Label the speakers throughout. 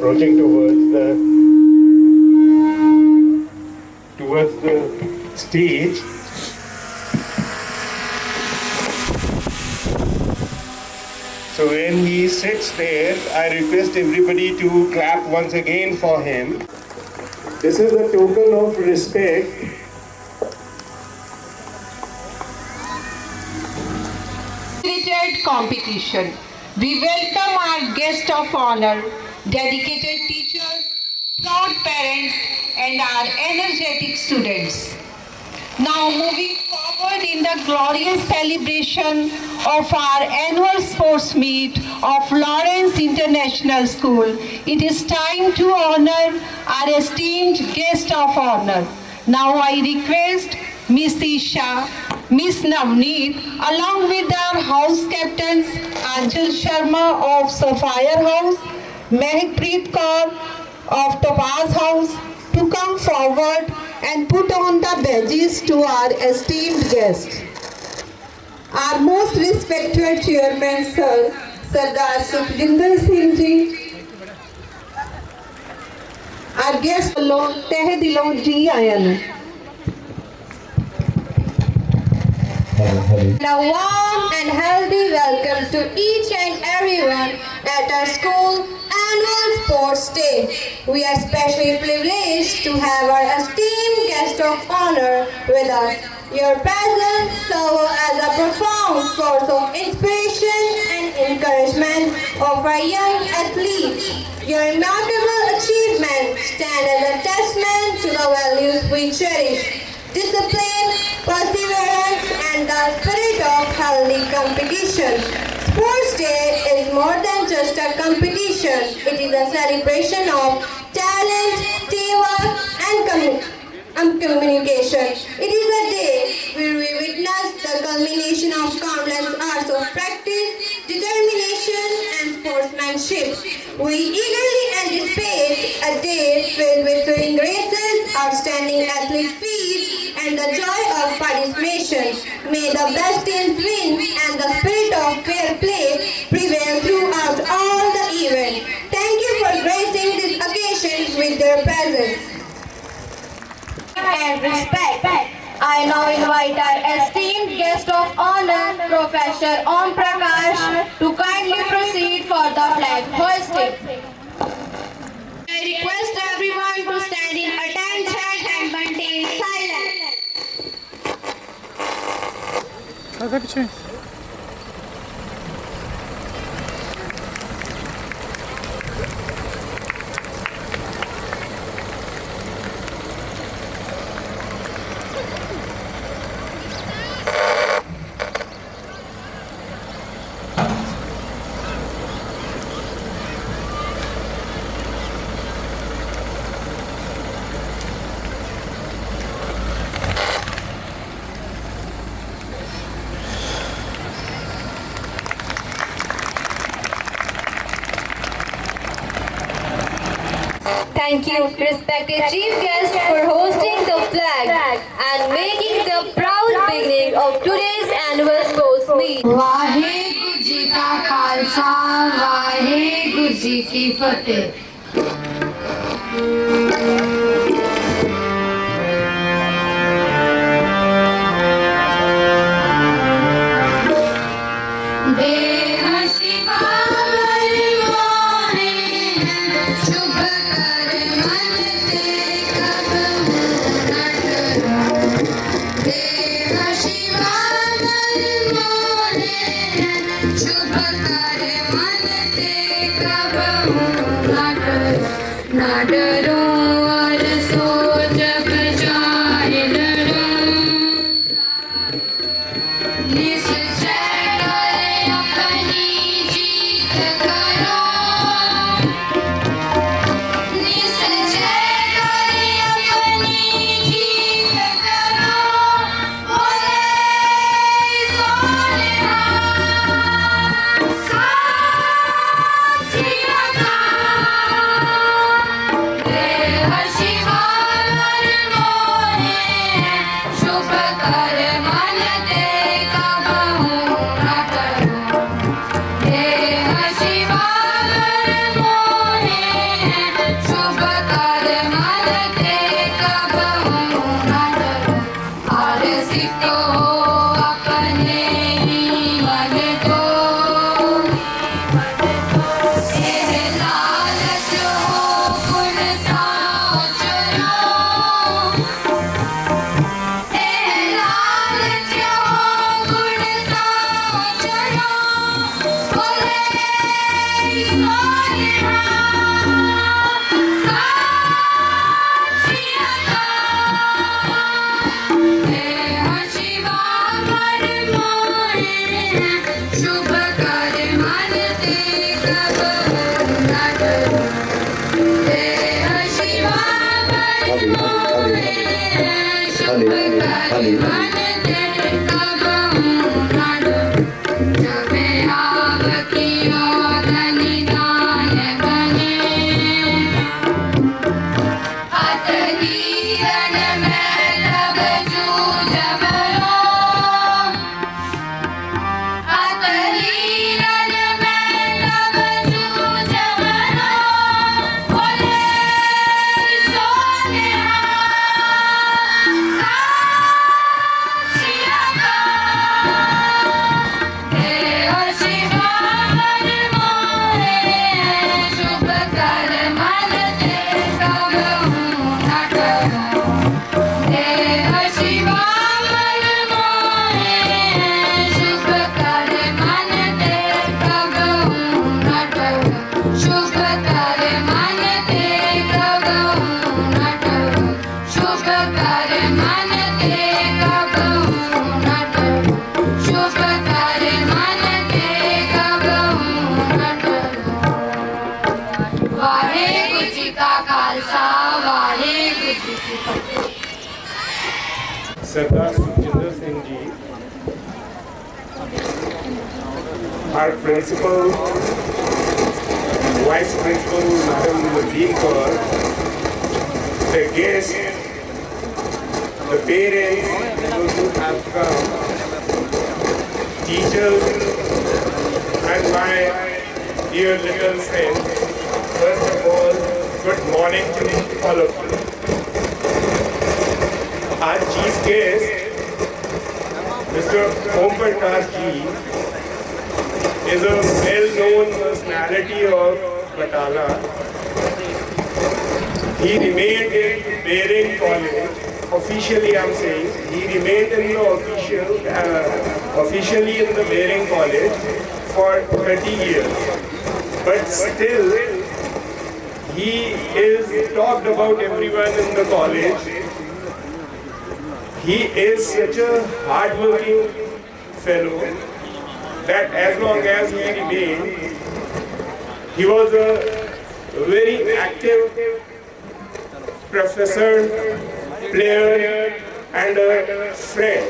Speaker 1: approaching towards the stage. So when he sits there, I request everybody to clap once again for him. This is a token of respect.
Speaker 2: Competition. We welcome our guest of honor, dedicated teachers, proud parents, and our energetic students. Now moving forward in the glorious celebration of our annual sports meet of Lawrence International School, it is time to honor our esteemed guest of honor. Now I request Miss Isha, Miss Navneet, along with our house captains Anchal Sharma of Sapphire House, Mehakpreet Kaur of Topaz House, to come forward and put on the badges to our esteemed guests. Our most respected chairman, Sir Sardar Sukhjinder Singh Ji, our guest ਵੱਲੋਂ ਤਹਿ ਦਿਲੋਂ ਜੀ ਆਇਆਂ ਨੂੰ। A warm and healthy welcome to each and everyone at our school annual sports day. We are especially privileged to have our esteemed guest of honor with us. Your presence serves as a profound source of inspiration and encouragement of our young athletes. Your remarkable achievements stand as a testament to the values we cherish: discipline, perseverance, and the spirit of healthy competition. Sports Day is more than just a competition. It is a celebration of talent, teamwork, and communication. It is a day where we witness the culmination of countless hours of practice, determination, and sportsmanship. We eagerly anticipate a day filled with thrilling races, outstanding athlete feats, and the joy of participation. May the best teams win and the spirit of fair play prevail throughout all the event. Thank you for gracing this occasion with your presence and respect. I now invite our esteemed guest of honor, Professor Om Prakash, to kindly proceed for the flag hoisting. I request everyone to stand in attention and maintain silence. Thank you, respected chief guest, for hosting the flag and making the proud beginning of today's annual sports meet.
Speaker 3: Waheguru ji का खालसा वाहेगुरु जी की फतेह। ना डरो विकसित हो अपने ही मन को, यह लालच हो गुण साचना, यह लालच हो गुण साचना, बोले सोनिया साचिया हे शिवा परमाए शुभ कर मन ते कबहु न डरो, हे शिवा परमाए शुभ कर मन ते कबहु न डरो, जब आवकियो धनि दान बने, अत हीरन में तब जूझ बरो, अत हीरन में तब जूझ बरो, बोले सोनिया साचिया हे शिवा परमाए शुभ कर मन ते कबहु न डरो, हे शिवा परमाए शुभ कर मन ते कबहु न डरो, शुभ कर मन ते कबहु न डरो, शुभ कर मन ते कबहु न डरो, शुभ कर मन ते कबहु न डरो। वाहेगुरु जी का खालसा, वाहेगुरु जी की फतेह।
Speaker 1: Sardar Sukhjinder Singh ji, our principal, vice principal, Madam Naveen Kaur, the guests, the parents, those who have come, teachers, and my dear little friends. First of all, good morning to all of you. Our chief guest, Mr. Om Prakash ji, is a well-known personality of Batala. He remained in Bering College, officially I'm saying, he remained in the officially in the Bering College for 30 years. But still, he is talked about everyone in the college. He is such a hard-working fellow that as long as he remained, he was a very active professor, player, and a friend.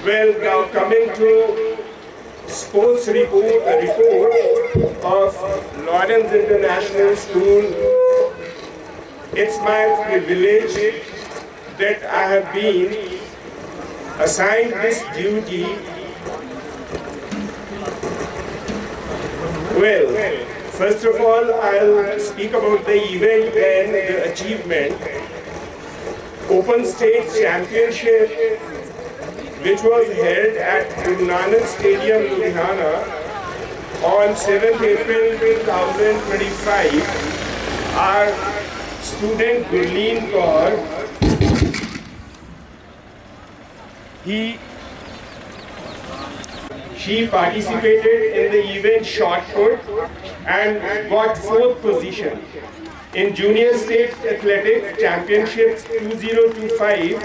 Speaker 1: Well, now coming to sports report of Lawrence International School, it's my privilege that I have been assigned this duty. Well, first of all, I'll speak about the event and the achievement. Open State Championship, which was held at Guru Nanak Stadium, Ludhiana on 7th April 2025. Our student Gurleen Kaur, she participated in the event shot put and got 4th position. In Junior State Athletics Championships 2025,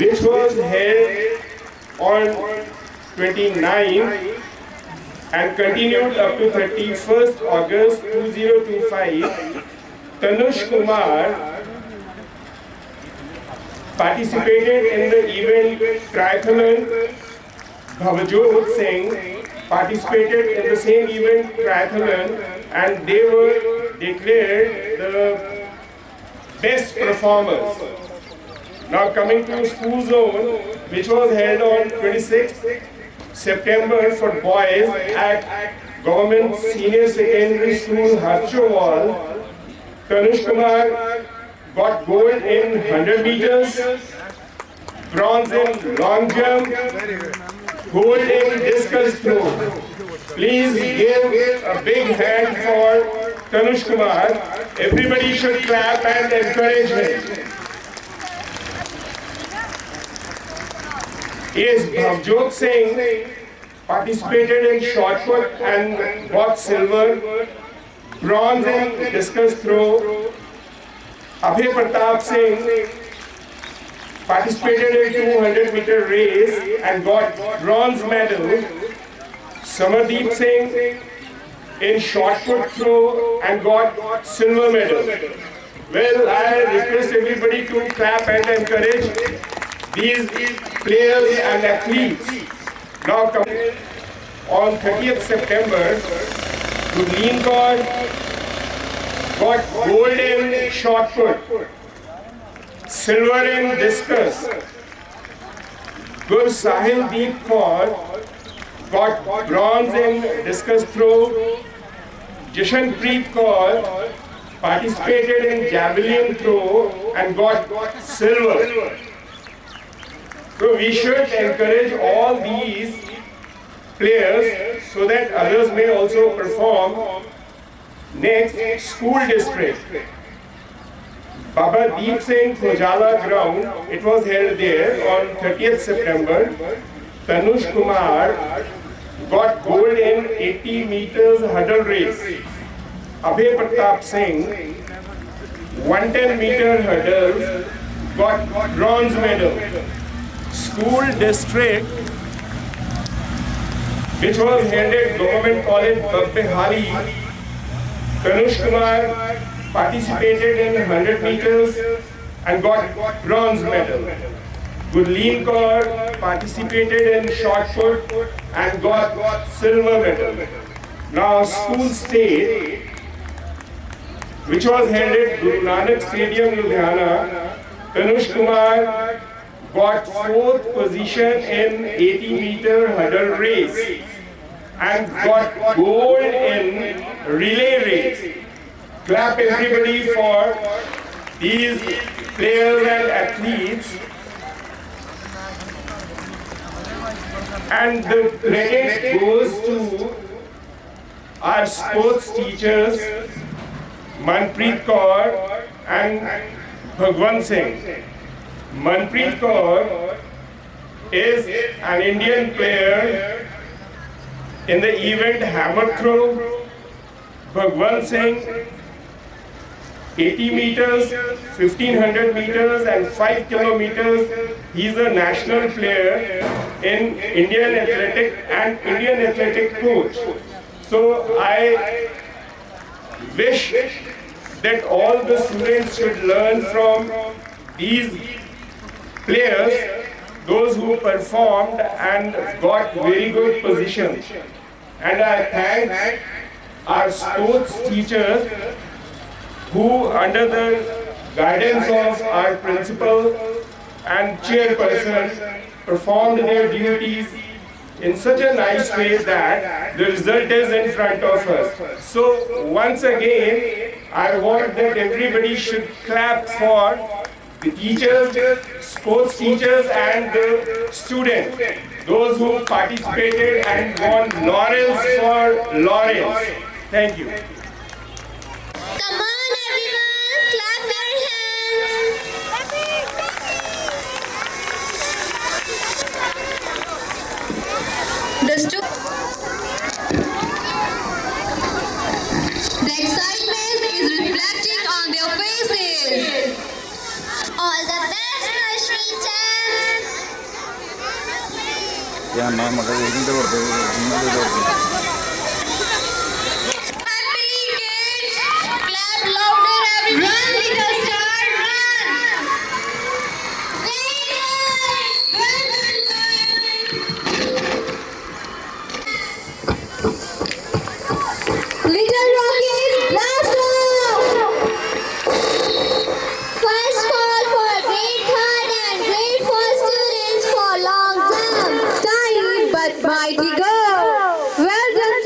Speaker 1: which was held on 29th and continued up to 31st August 2025, Tanush Kumar participated in the event triathlon. Bhavjot Singh participated in the same event triathlon, and they were declared the best performers. Now coming to school zone, which was held on 26th September for boys at Government Senior Secondary School, Harchowal. Tanush Kumar got gold in 100 meters, bronze in long jump, gold in discus throw. Please give a big hand for Tanush Kumar. Everybody should clap and encourage him. Yes, Bhavjot Singh participated in shot put and got silver, bronze in discus throw. Abhay Pratap Singh participated in 200-meter race and got bronze medal. Samardeep Singh in shot put throw and got silver medal. Well, I request everybody to clap and encourage these players and athletes. Now, on 30th September, Gurleen Kaur got gold in shot put, silver in discus. Gur Sahil Deep Kaur got bronze in discus throw. Jashanpreet Kaur participated in javelin throw and got silver. So we should encourage all these players so that others may also perform. Next, school district. Baba Deep Singh Khojala ground, it was held there on 30th September. Tanush Kumar got gold in 80 meters hurdle race. Abhay Pratap Singh, 110-meter hurdles, got bronze medal. School district, which was held at Government College Babehali, Tanush Kumar participated in 100 meters and got bronze medal. Gurleen Kaur participated in shot put and got silver medal. Now school state, which was held at Guru Nanak Stadium, Ludhiana, Tanush Kumar got 4th position in 80-meter hurdle race and got gold in relay race. Clap everybody for these players and athletes. And the credit goes to our sports teachers, Manpreet Kaur and Bhagwan Singh. Manpreet Kaur is an Indian player in the event hammer throw. Bhagwan Singh, 80 meters, 1500 meters and 5 kilometers. He is a national player in Indian athletic and Indian athletic coach. So I wish that all the students should learn from these players, those who performed and got very good positions. And I thank our sports teachers who, under the guidance of our principal and chairperson, performed their duties in such a nice way that the result is in front of us. So once again, I want that everybody should clap for the teachers, sports teachers and the students, those who participated and won laurels for laurels. Thank you.
Speaker 2: Come on everyone, clap your hands. The excitement is reflecting on their faces. All the best, Rashmi Chan.
Speaker 4: Yeah, ma'am,
Speaker 2: Happy kids, clap louder everyone. Run little star, run. Very nice. Well done, Little Rockies, blast off. First call for grade 3rd and grade 4 students for long jump. Tiny but mighty go. Well done,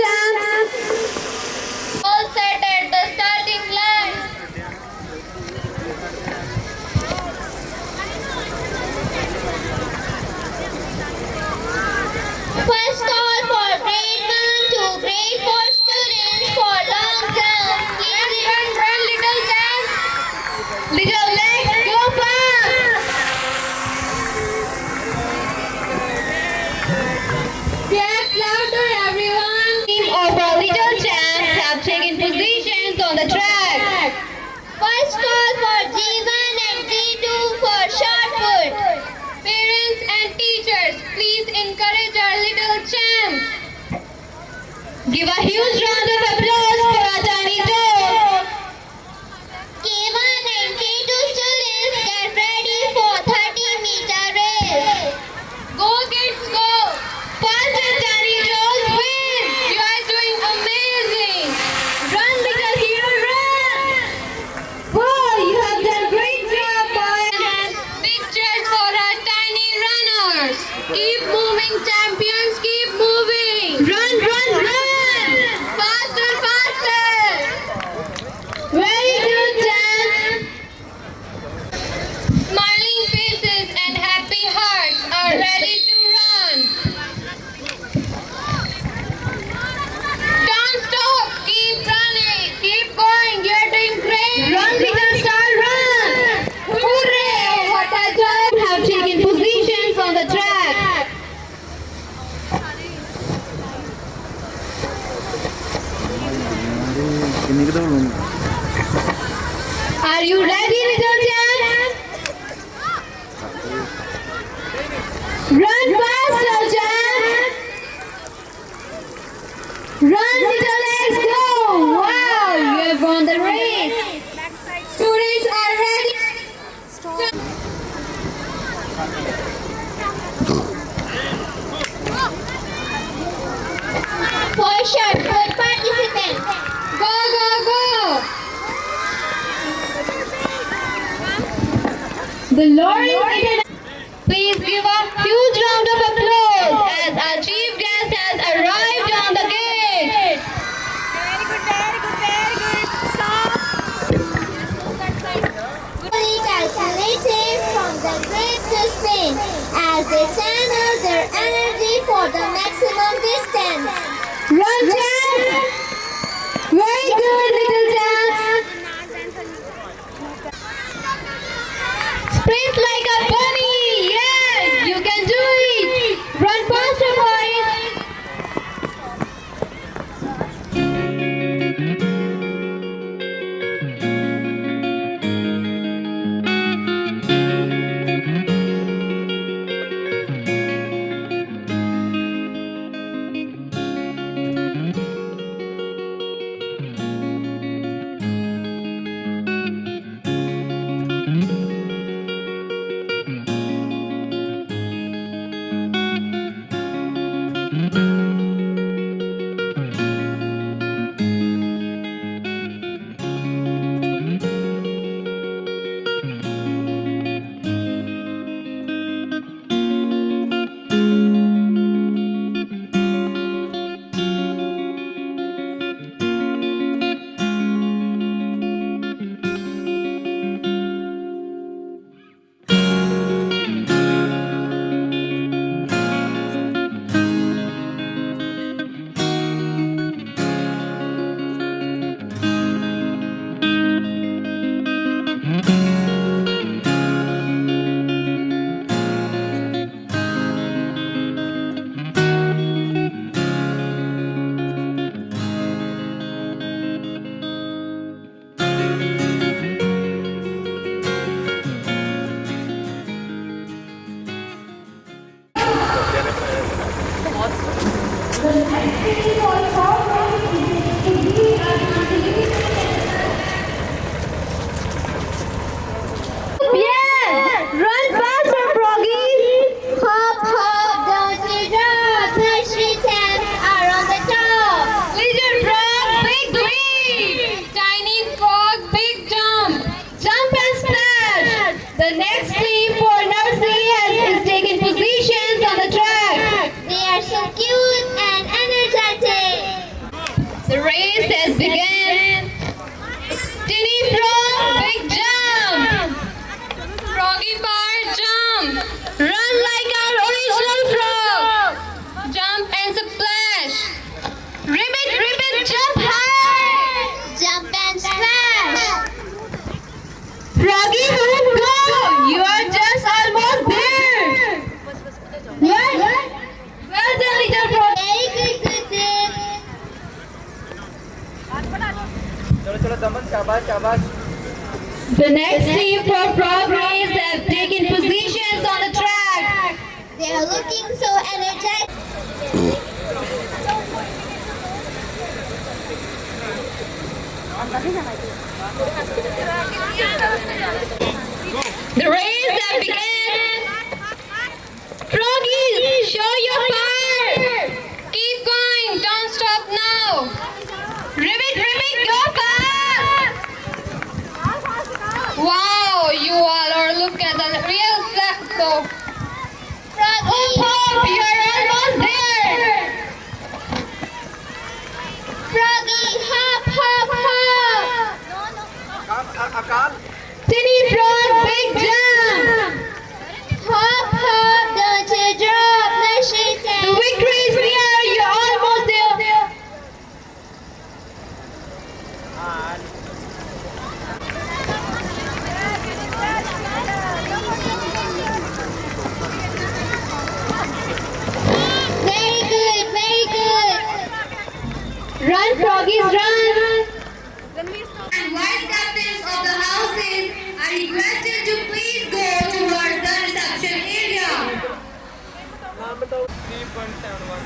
Speaker 2: Give a huge round of applause for our tiny toes.
Speaker 4: K1 and K2 students get ready for 30-meter race.
Speaker 2: Go kids go! Faster tiny toes win! You are doing amazing! Run little hero run! Wow, you have done great job boys! Big cheers for our tiny runners! Keep moving champions, keep moving! Run, run, run! Faster, faster! Very good, Dan! Smiling faces and happy hearts are ready to run. Don't stop. Keep running. Keep going. You're doing great. Run, little star, run. Hooray! What a job. Have taken positions on the track. Are you ready, little Jan? Run faster, Jan! Run, little legs, go! Wow, you have won the race! Students are ready!
Speaker 4: For sure, good participants.
Speaker 2: Go, go, go! The lorry is Please give a huge round of applause as our chief guest has arrived on the gate.
Speaker 4: Fully calculated from the grid to spin as they channel their energy for the maximum distance.
Speaker 2: Run, Jan! Very good, little Jan! Sprint like a bunny! Yes! You can do it! Run faster, boys! Yes! Run faster, froggies!
Speaker 4: Hop, hop, don't you drop. Nursery taps are on the top.
Speaker 2: Little frog, big leap! Tiny frog, big jump! Jump and splash! The next team for nursery is taking positions on the track.
Speaker 4: They are so cute and energetic.
Speaker 2: The race has begun. Tiny frog, big jump! Froggy bar, jump! Run like our original frog! Jump and splash! Ribbit, ribbit, jump high!
Speaker 4: Jump and splash.
Speaker 2: Froggy, go! You are just almost there! Well done, little frog!
Speaker 4: Very good, good, good.
Speaker 5: चलो दमन शाबाश शाबाश
Speaker 2: The next team for frog race have taken positions on the track.
Speaker 4: They are looking so energetic.
Speaker 2: The race has begun. Froggies, show your power. Keep going, don't stop now. Ribbit, go fast. Wow, you all are looking at the real so.
Speaker 4: Froggy,
Speaker 2: Hop, you're almost there.
Speaker 4: Froggy, hop, hop, hop.
Speaker 5: Akal.
Speaker 2: Tinny frog, big jump.
Speaker 4: Hop, hop, don't you drop the shit.
Speaker 2: The victory is near, you're almost there.
Speaker 4: Very good, very good.
Speaker 2: Run, froggies, run! And vice captains of the houses are requested to please go towards the reception area.
Speaker 5: 3.71.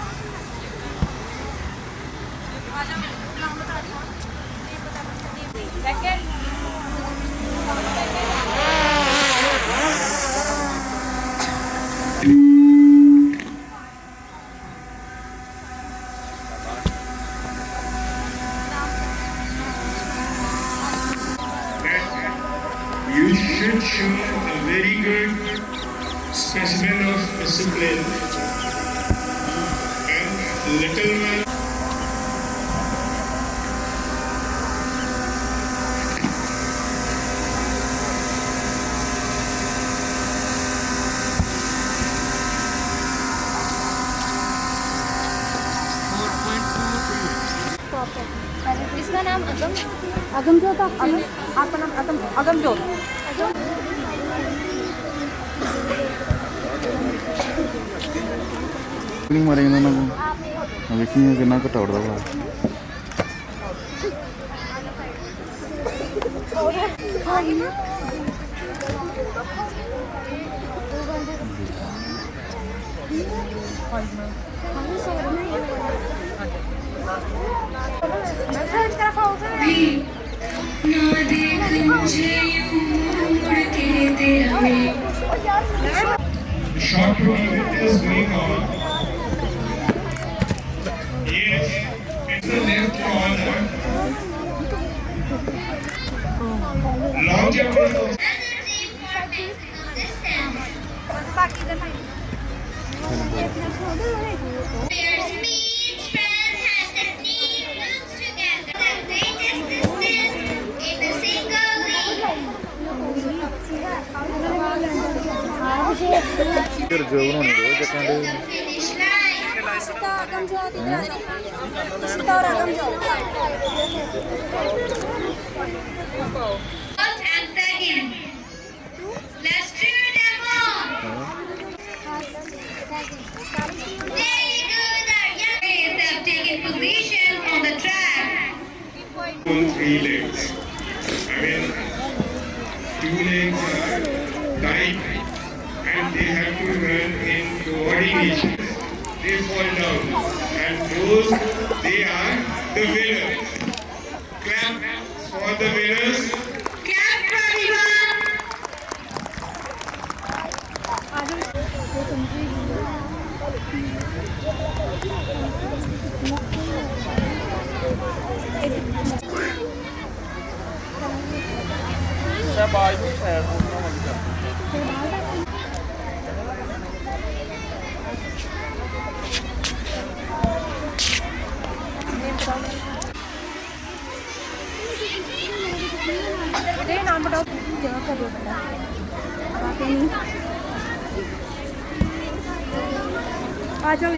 Speaker 1: You should show a very good specimen of discipline and little man.
Speaker 3: इसका नाम
Speaker 6: अगमजोत आपका नाम अगमजोत
Speaker 7: मरेंगे ना देखिए कितना घटा उड़ता
Speaker 1: Short tournament is going on. Yes, it's the left corner. Long jump is also.
Speaker 4: Energy for maximum distance. Their speed, strength, and technique comes together. The greatest distance in a single leap. The finish line. First and second. Let's cheer them on. Very good, our young players have taken positions on the track.
Speaker 1: On 3 legs. I mean, 2 legs are tight and they have to run in coordination. They fall down and those, they are the winners. Clap for the winners.
Speaker 2: Clap for everyone.
Speaker 5: सब आज भी है
Speaker 6: नाम बताओ जगह का जो बता आ जाओ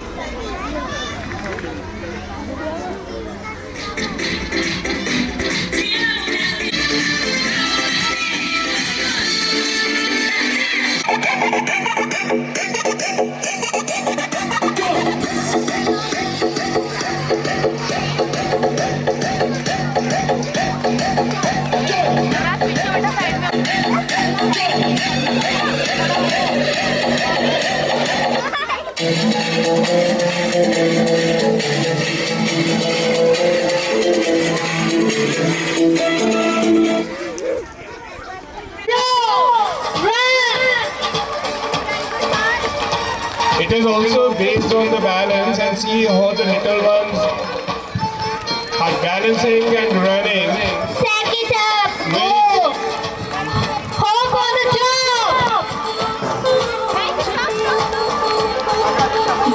Speaker 4: Thank you.
Speaker 1: It is also based on the balance, and see how the little ones are balancing and running.
Speaker 4: Set it up. Go.
Speaker 2: Hop on the top.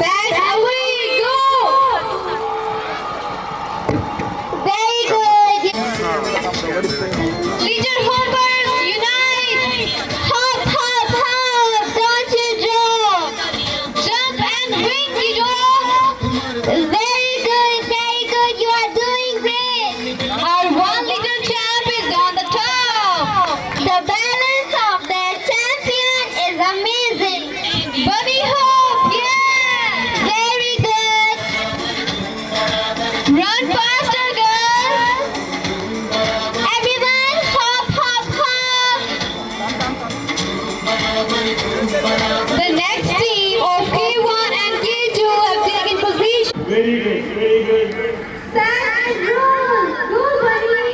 Speaker 2: Back away, go.
Speaker 4: Very good.
Speaker 2: Little hoppers, unite.
Speaker 4: Hop, hop, hop. Don't you jump.
Speaker 2: Jump and wing, kiddo.
Speaker 4: Very good, very good. You are doing great.
Speaker 2: Our one little champ is on the top.
Speaker 4: The balance of the champion is amazing.
Speaker 2: Bunny hop, yeah.
Speaker 4: Very good.
Speaker 2: Run faster, girls.
Speaker 4: Everyone, hop, hop, hop.
Speaker 2: The next team of K1 and K2 have taken position.
Speaker 1: Very good, very good.
Speaker 4: Set and roll. Go, buddy.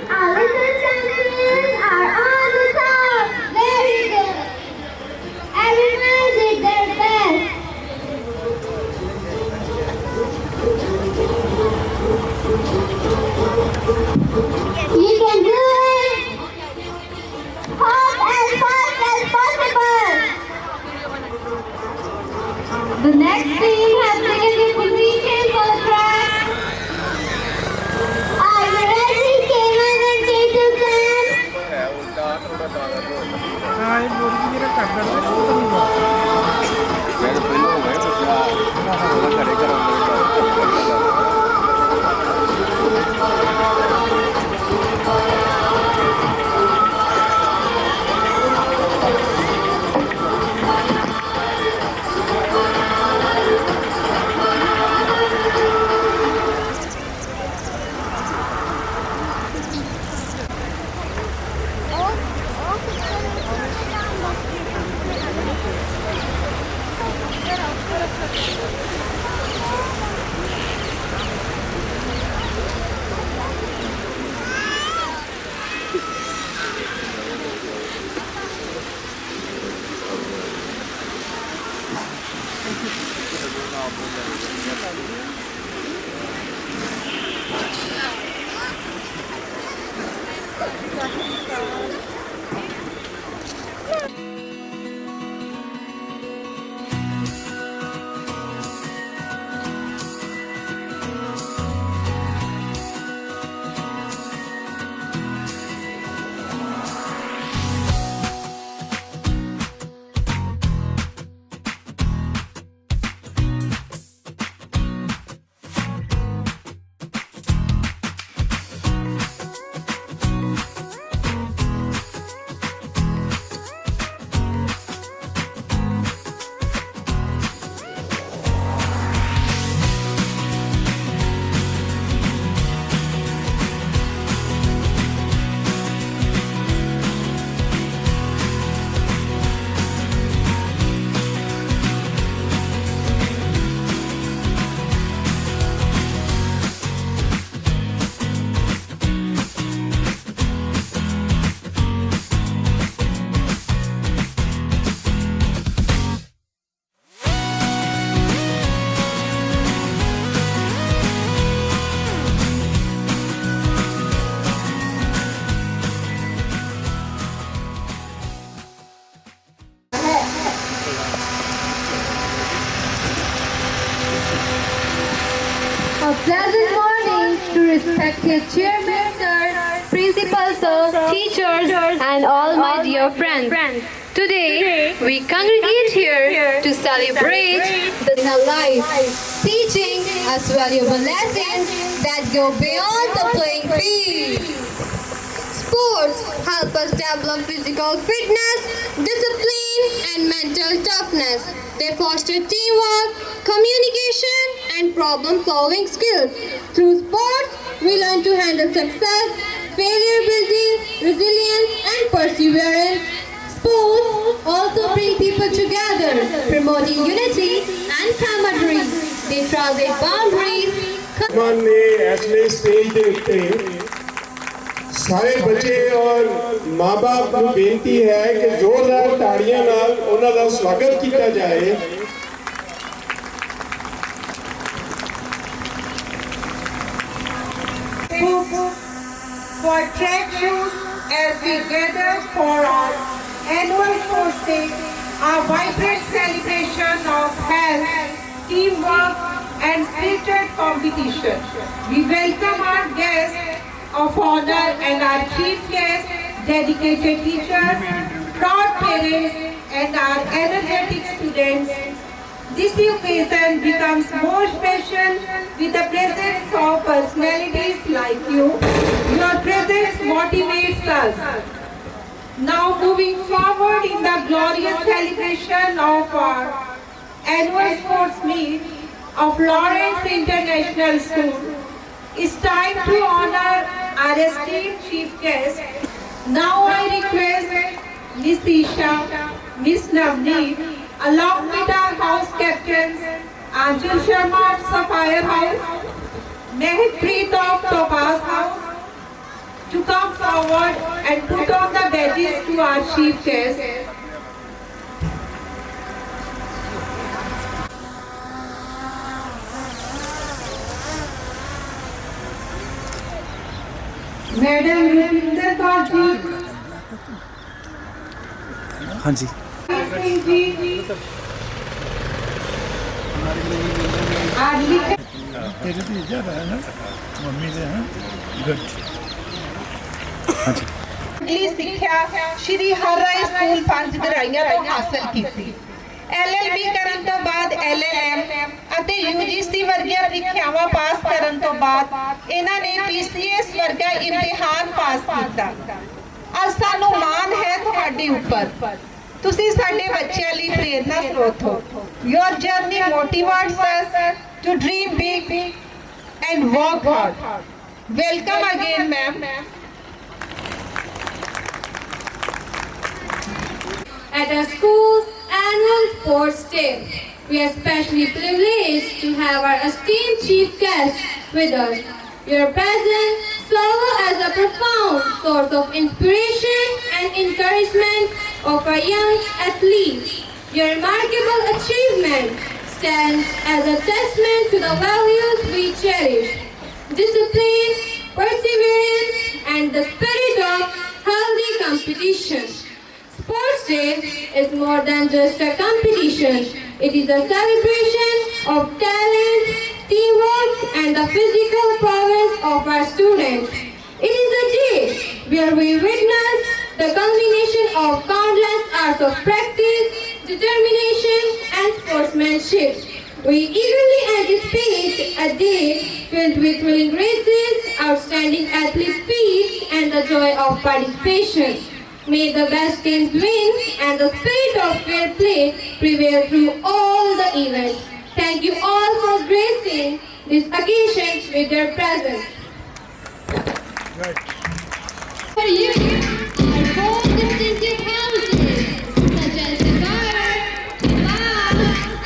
Speaker 4: Our little champions are on the top. Very good. Everyone did their best. You can do it. Hop as fast as possible.
Speaker 2: The next team has taken their positions on the track.
Speaker 4: Are you ready, K1 and K2 clan?
Speaker 7: मैं तो पहले हो गए तो क्या करेगा
Speaker 2: A pleasant morning to respected chairman, sir, principal, sir, teachers, and all my dear friends. Today, we congregate here to celebrate the life, teaching us valuable lessons that go beyond the playing field. Sports help us develop physical fitness, discipline, and mental toughness. They foster teamwork, communication, and problem-solving skills. Through sports, we learn to handle success, failure building, resilience, and perseverance. Sports also bring people together, promoting unity and camaraderie. They translate boundaries.
Speaker 1: मान ने ऐसे stage ਦੇ ਉੱਤੇ ਸਾਰੇ ਬੱਚੇ ਔਰ ਮਾਂ-ਬਾਪ ਨੂੰ ਬੇਨਤੀ ਹੈ ਕਿ ਜ਼ੋਰਦਾਰ ਤਾੜੀਆਂ ਨਾਲ ਉਹਨਾਂ ਦਾ ਸਵਾਗਤ ਕੀਤਾ ਜਾਏ
Speaker 8: books, for track shoes as we gather for our annual sports day, a vibrant celebration of health, teamwork and spirited competition. We welcome our guests of honor and our chief guests, dedicated teachers, proud parents and our energetic students. This occasion becomes more special with the presence of personalities like you. Your presence motivates us. Now moving forward in the glorious celebration of our annual sports meet of Lawrence International School, it's time to honor our esteemed chief guest. Now I request Miss Isha, Miss Navneet, along with our house captains, Anjul Sharma of Sapphire House, Mehak Preet of Topaz House, to come forward and put on the badges to our chief guest. Madam Rupinder Kaur ji,
Speaker 7: हाँ जी
Speaker 8: Singh ji, आज लिखे
Speaker 9: तेरे से ज़्यादा है ना mummy से हैं गुड
Speaker 8: ਅਗਲੀ ਸਿੱਖਿਆ ਸ਼੍ਰੀ ਹਰਰਾਏ ਸਕੂਲ ਪੰਜ ਗਰਾਈਆਂ ਤੋਂ ਹਾਸਲ ਕੀਤੀ। LLB ਕਰਨ ਤੋਂ ਬਾਅਦ LLM ਅਤੇ UGC ਵਰਗੀਆਂ ਪ੍ਰੀਖਿਆਵਾਂ ਪਾਸ ਕਰਨ ਤੋਂ ਬਾਅਦ ਇਹਨਾਂ ਨੇ PCS ਵਰਗਾ ਇਮਤਿਹਾਨ ਪਾਸ ਕੀਤਾ। ਅੱਜ ਸਾਨੂੰ ਮਾਣ ਹੈ ਤੁਹਾਡੇ ਉੱਪਰ। ਤੁਸੀਂ ਸਾਡੇ ਬੱਚਿਆਂ ਲਈ ਪ੍ਰੇਰਨਾ ਸਰੋਤ ਹੋ। Your journey motivates us to dream big and work hard. Welcome again, ma'am.
Speaker 2: At our school's annual sports day, we are especially privileged to have our esteemed chief guest with us. Your presence serves as a profound source of inspiration and encouragement of our young athletes. Your remarkable achievement stands as a testament to the values we cherish: discipline, perseverance, and the spirit of healthy competition. Sports Day is more than just a competition. It is a celebration of talent, teamwork, and the physical prowess of our students. It is a day where we witness the culmination of countless hours of practice, determination, and sportsmanship. We eagerly anticipate a day filled with thrilling races, outstanding athlete feats, and the joy of participation. May the best teams win and the spirit of fair play prevail through all the events. Thank you all for gracing this occasion with your presence.
Speaker 4: For you are four distinctive houses, such as the Bar,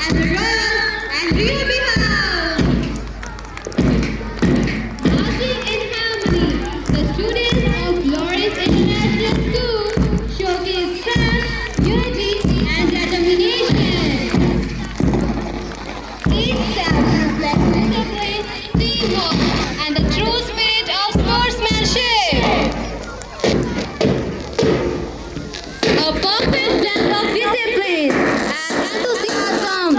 Speaker 4: and the Royal and Ruby House. Marching in harmony, the students of Lawrence International School showcase strength, unity, and determination. Each step reflects discipline, teamwork, and the true spirit of sportsmanship. A perfect blend of discipline and enthusiasm.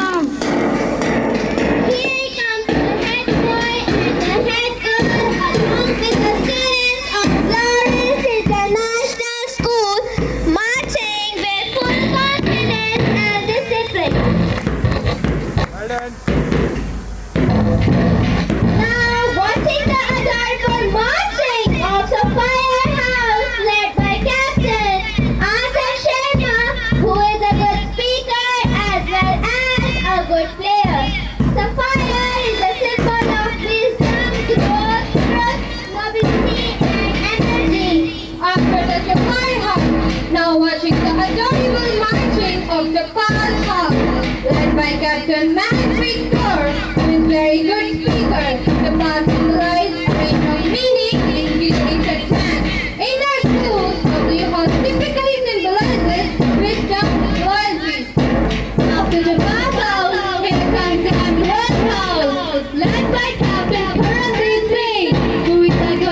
Speaker 4: Here comes the head boy and the head girl along with the students of Lawrence International School, marching with full confidence and discipline. Now watching the adorable marching of Sapphire House led by Captain Anjul Sharma, who is a good speaker as well as a good player. Sapphire is a symbol of wisdom, growth, trust, nobility and energy.
Speaker 2: After the Sapphire House, now watching the adorable marching of the Sapphire House, led by Captain Manpreet Kaur, who is very good speaker. The path symbolizes a range of meaning in his ancient man. In our schools, the house typically symbolizes wisdom and loyalty.
Speaker 4: After the bath house, here comes the Admiral House, led by Captain Paramveer Singh, who is a good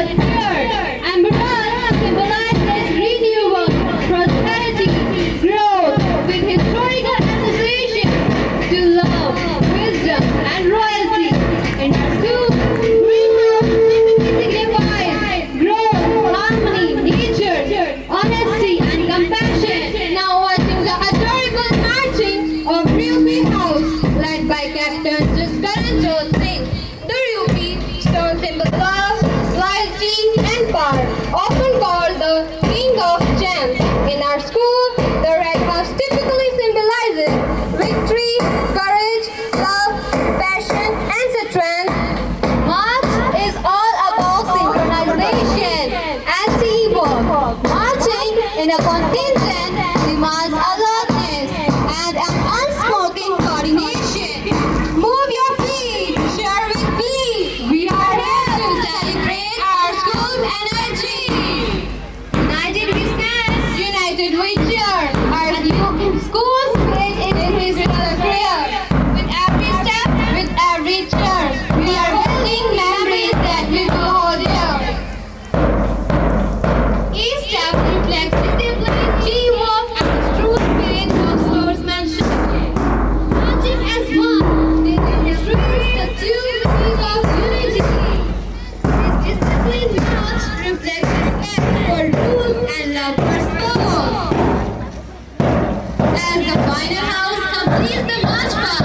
Speaker 2: is the March Past,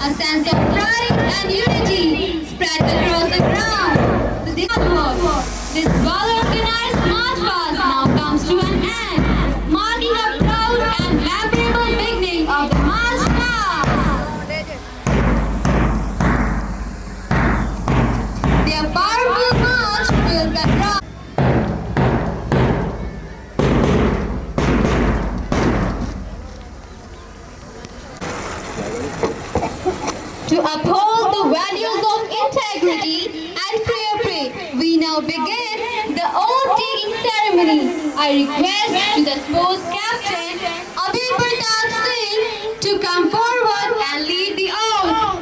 Speaker 2: a sense of pride and unity spread across the ground. This well-organized March Past now comes to an end, marking a proud and memorable beginning of the March Past. Their powerful march fills the ground. To uphold the values of integrity and fair play, we now begin the oath-taking ceremony. I request to the sports captain, Abhi Pratap Singh, to come forward and lead the oath.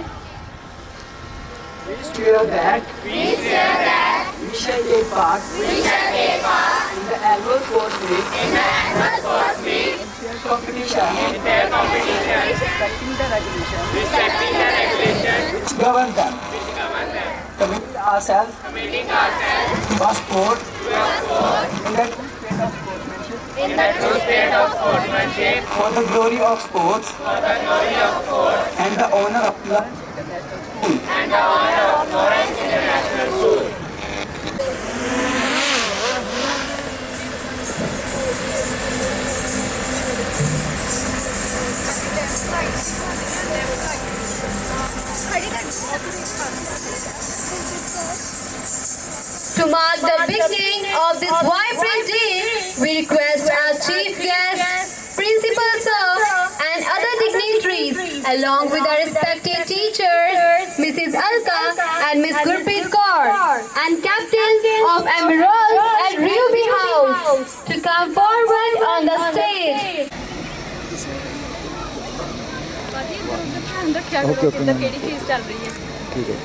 Speaker 5: We swear that we shall take part in the annual sports meet in fair competition respecting the regulations which govern them, committing ourselves to a sport in the true spirit of sportsmanship for the glory of sports and the honor of Lawrence International School.
Speaker 2: To mark the beginning of this vibrant day, we request our chief guests, principal sir, and other dignitaries, along with our respected teachers, Mrs. Alka and Miss Gurpreet Kaur, and captains of Emerald and Ruby House, to come forward on the stage.
Speaker 7: ठीक है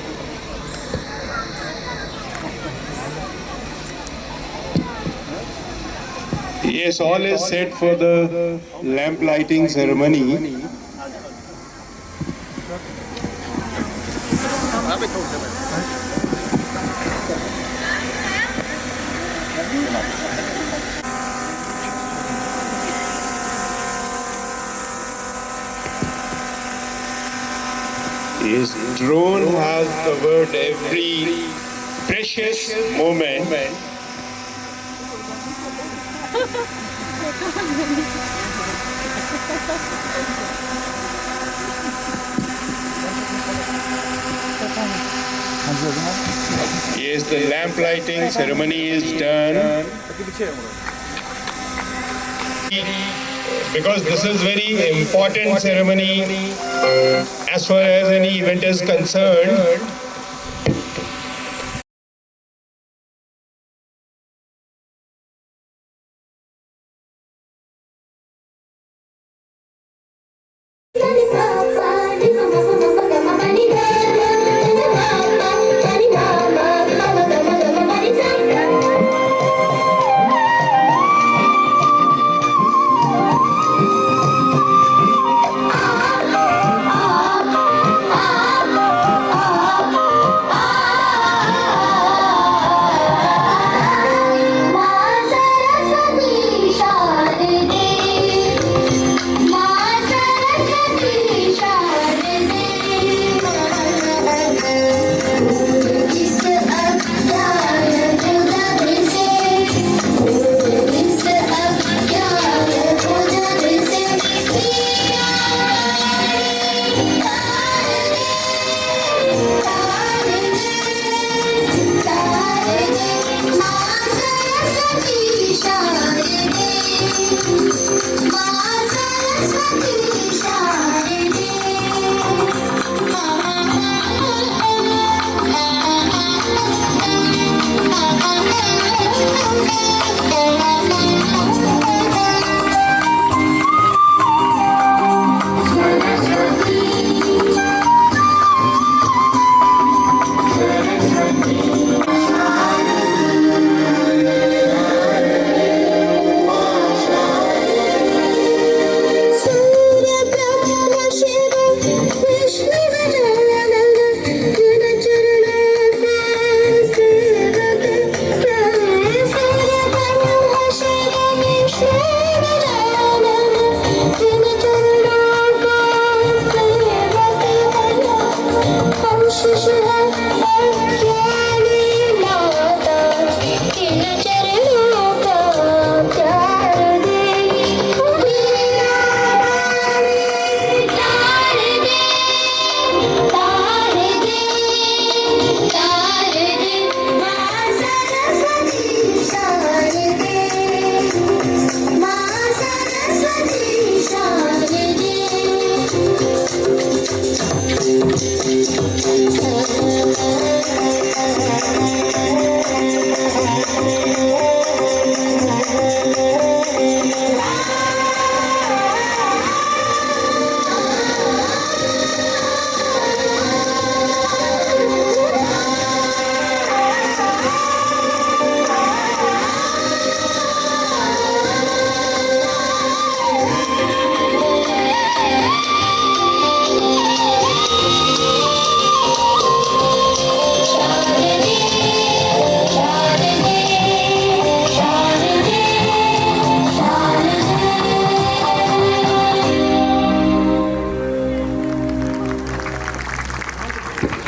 Speaker 1: Yes, all is set for the lamp lighting ceremony. His drone has covered every precious moment. Yes, the lamp lighting ceremony is done. Because this is very important ceremony as far as any event is concerned.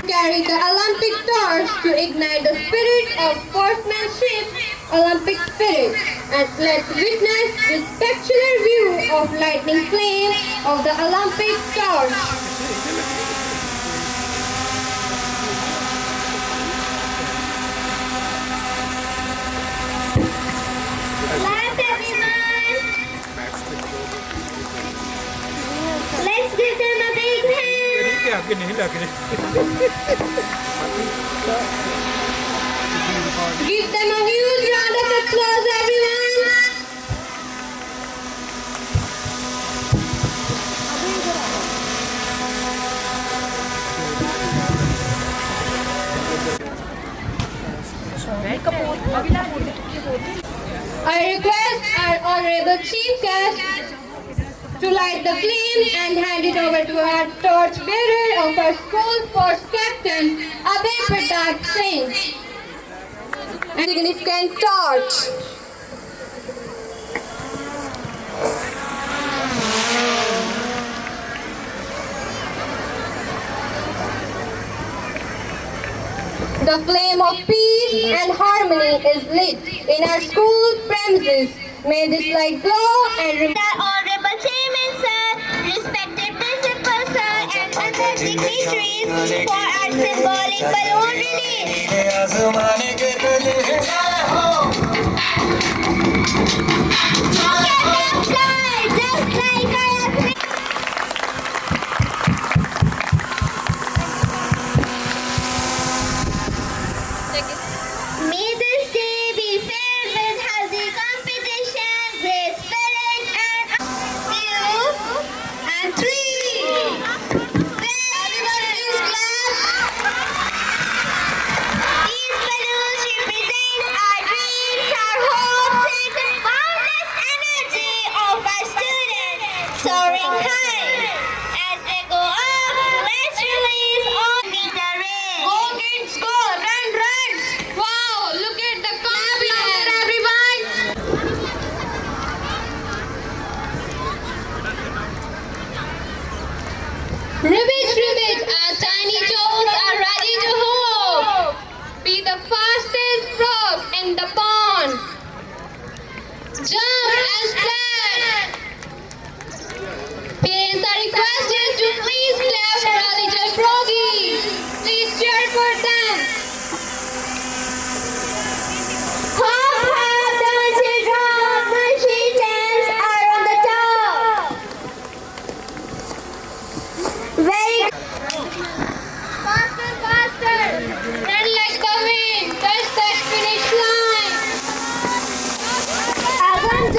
Speaker 2: Carry the Olympic torch to ignite the spirit of sportsmanship, Olympic spirit, and let's witness the spectacular view of lightning flame of the Olympic torch.
Speaker 4: Clap everyone! Let's give them a big hand!
Speaker 9: आगे नहीं लग रहे
Speaker 2: Give them a huge round of applause, everyone. I request our Honorable Chief Guest to light the flame and hand it over to our torch bearer of our school sports captain, Abhay Pratap Singh. A significant torch. The flame of peace and harmony is lit in our school premises. May this light glow and remain.
Speaker 4: The Honorable Chairman Sir, respected Principal Sir and other dignitaries for our symbolic balloon release. Get them fly just like our May this day be filled with healthy competition, great spirit, and 2 and 3. Everyone please clap. These balloons represent our dreams, our hopes, and the boundless energy of our students soaring high. As they go up, let's release all the rain. Go kids, go! Run, run! Wow, look at the confidence, everyone! Ribbit, ribbit, our tiny toes are ready to hop. Be the fastest frog in the pond. Jump and splash. Parents are requested to please clap for our little froggies. Please cheer for them. Hop, hop, down children, my chickens are on the top. Very faster, faster. Run like the wind, touch that finish line. Avant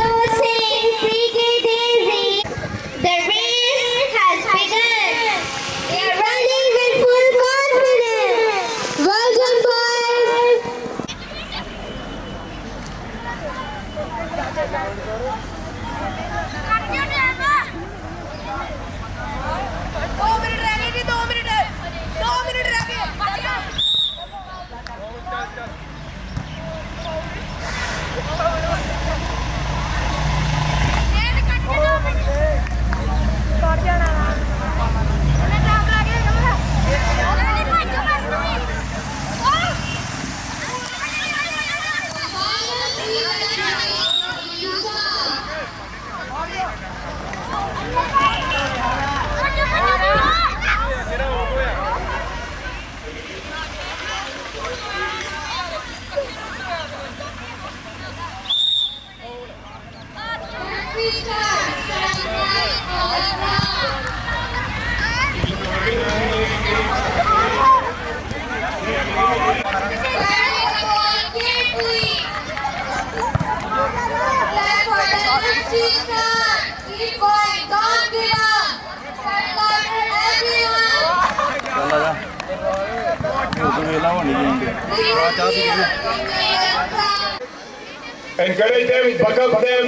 Speaker 1: Encourage them, buck up them.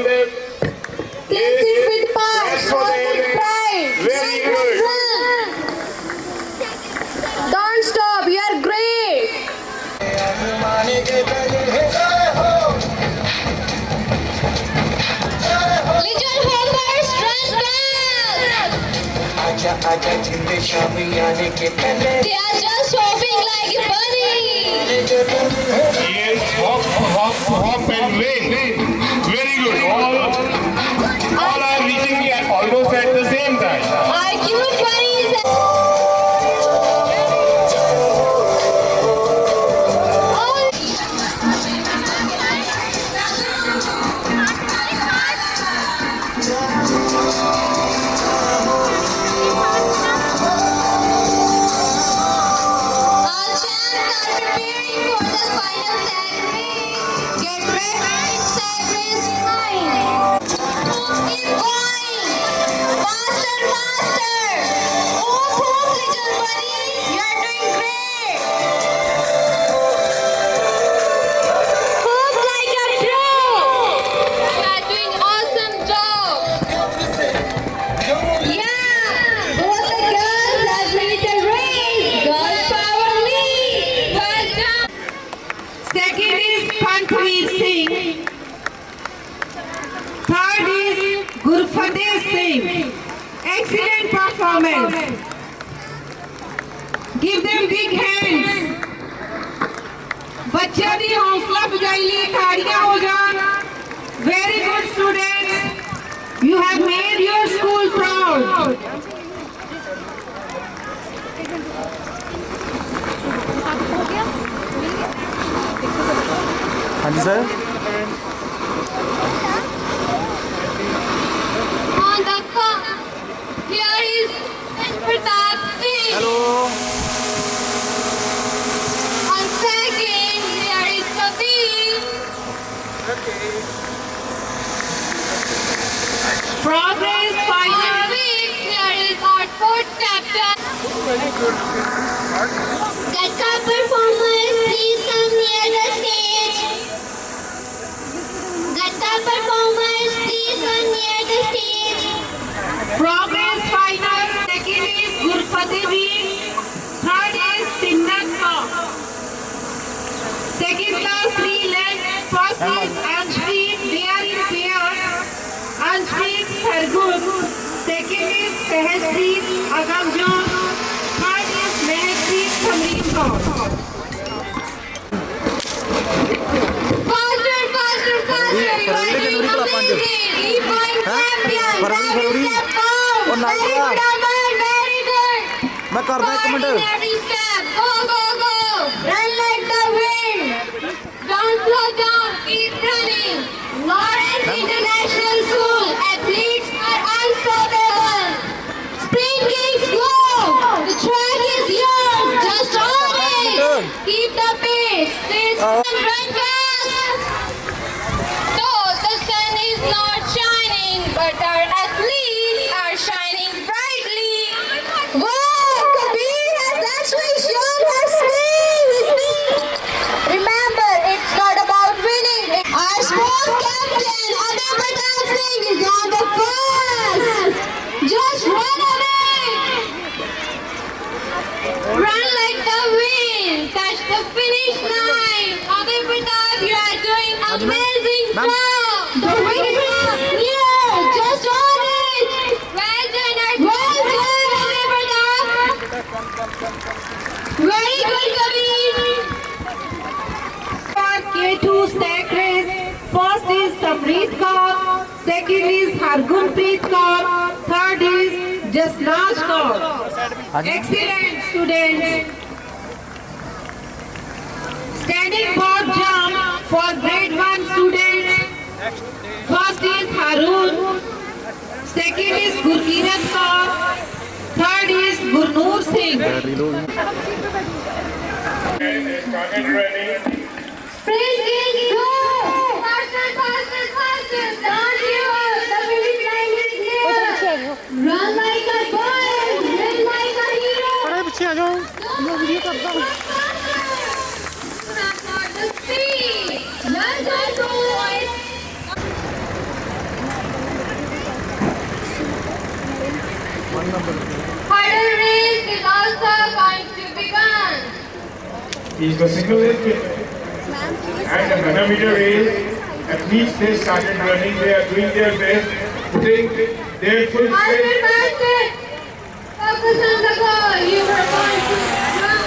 Speaker 2: Let's sing with power.
Speaker 1: Claps for them.
Speaker 2: Pride.
Speaker 1: Very good.
Speaker 2: Don't stop. You are great. Little hoppers, run fast. They are just hopping like a bunny.
Speaker 1: Yes, hop, hop, hop and win. Very good. All are reaching almost at the same time.
Speaker 2: Our cute bunnies. Our champs are preparing for the final tag race. Get ready, tag race time. Keep going. Faster, faster. Oh, little bunny, you are doing great. Hope like a pro. You are doing awesome job. Yeah, both the girls have made the race. Girls power lead. Well done.
Speaker 8: Second is Pantveer Singh. Third is Gurfateh Singh. Excellent performance. Give them big hands. बच्चों की हौसला अफजाई लिए तालियां हो जान. Very good students. You have made your school proud.
Speaker 7: हाँ जी sir
Speaker 2: On the cup, here is Pratap Singh.
Speaker 7: Hello
Speaker 2: On second, here is Kabir.
Speaker 8: Progress
Speaker 2: On
Speaker 8: final.
Speaker 2: fifth, here is our fourth captain.
Speaker 4: The top performers, please come near the stage. The top performers, please come near the stage.
Speaker 8: Progress final. Second is Gurfateh Singh. Third is Sinnat Kaur. Second class 3 length. First is Anshpreet. They are in pairs. Anshpreet Sargun. Second is Sehaspreet Agamjon. Third is Mehakpreet Samreet Kaur.
Speaker 2: Faster, faster, faster. You are
Speaker 7: February,
Speaker 2: doing
Speaker 7: जनवरी को
Speaker 2: amazing. Keep going, champion.
Speaker 7: फरवरी, फरवरी।
Speaker 2: Step down.
Speaker 7: और night
Speaker 2: Very
Speaker 7: का।
Speaker 2: good, Aman. Very good.
Speaker 7: मैं करता एक
Speaker 2: Forward in
Speaker 7: minute
Speaker 2: every step. Go, go, go. Run like the wind. Don't slow down. Keep running. Lawrence International School. Athletes are unstoppable. Sprint Kings go. The track is yours. Just on it. Keep the pace. Stay strong and run fast. Though the sun is not shining, but our athletes are shining brightly. Wow, Kabir has actually shown her skills. Remember, it's not about winning. Our sports captain, Abhay Pratap Singh, is on the first. Just run away. Run like the wind. Touch the finish line. Abhay Pratap, you are doing amazing
Speaker 7: Ma'am.
Speaker 2: job. The victory is near. Just on it. Well done, Abhay Pratap. Very good, Kabir.
Speaker 8: K2 stack race. First is Samreet Kaur. Second is Hargunpreet Kaur. Third is Jasnaz Kaur. Excellent students. Standing board jump for grade 1 students. First is Harun. Second is Gurkirat Kaur. Third is Gurnoor Singh.
Speaker 1: And they started running.
Speaker 2: Please go. Faster, faster, faster. Don't give up. The finish line is near. Run like a bird. Run like a hero.
Speaker 6: पीछे आ जाओ video करता हूँ
Speaker 2: Faster. Hurdle race is also going to begin.
Speaker 1: Is the single leg fitness. And the 100 meter race, athletes they started running, they are doing their best, putting their full strength.
Speaker 2: Focus on the goal. You are going to run.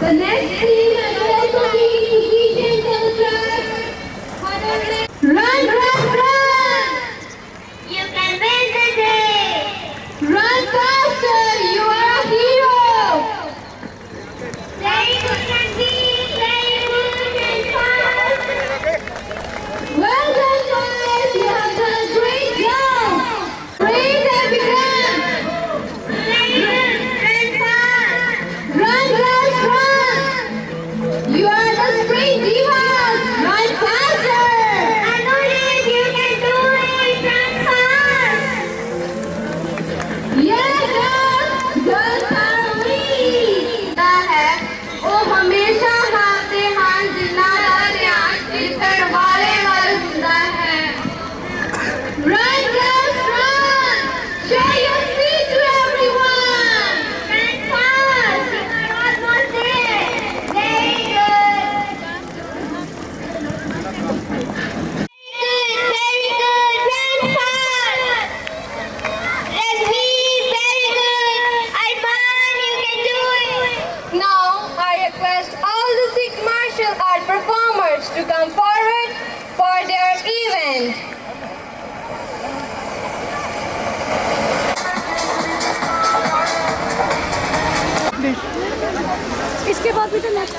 Speaker 2: The next team is also being positioned on the track. Run, run, run!
Speaker 4: You can win the day.
Speaker 2: Run faster! You are a hero!
Speaker 4: Very good indeed. Very good and fast.
Speaker 2: Well done, guys! You have done a great job! Race has begun!
Speaker 4: Very good. Run fast.
Speaker 2: Run, girls, run! You are the sprint divas! Run faster!
Speaker 4: Anurit, you can do it. Run fast.
Speaker 2: Yeah, girls! Girls are weak! है वो हमेशा हाथे हाथ जितना ध्यान जीतने वाले वाला है Run, girls, run! Share your speed to everyone!
Speaker 4: Run fast. You are almost there. Very good. Very good. Run fast. Rasmeet, very good. Arman, you can do it.
Speaker 2: Now, I request all the Sikh martial art performers to come forward for their event.
Speaker 6: इसके बाद भी तो next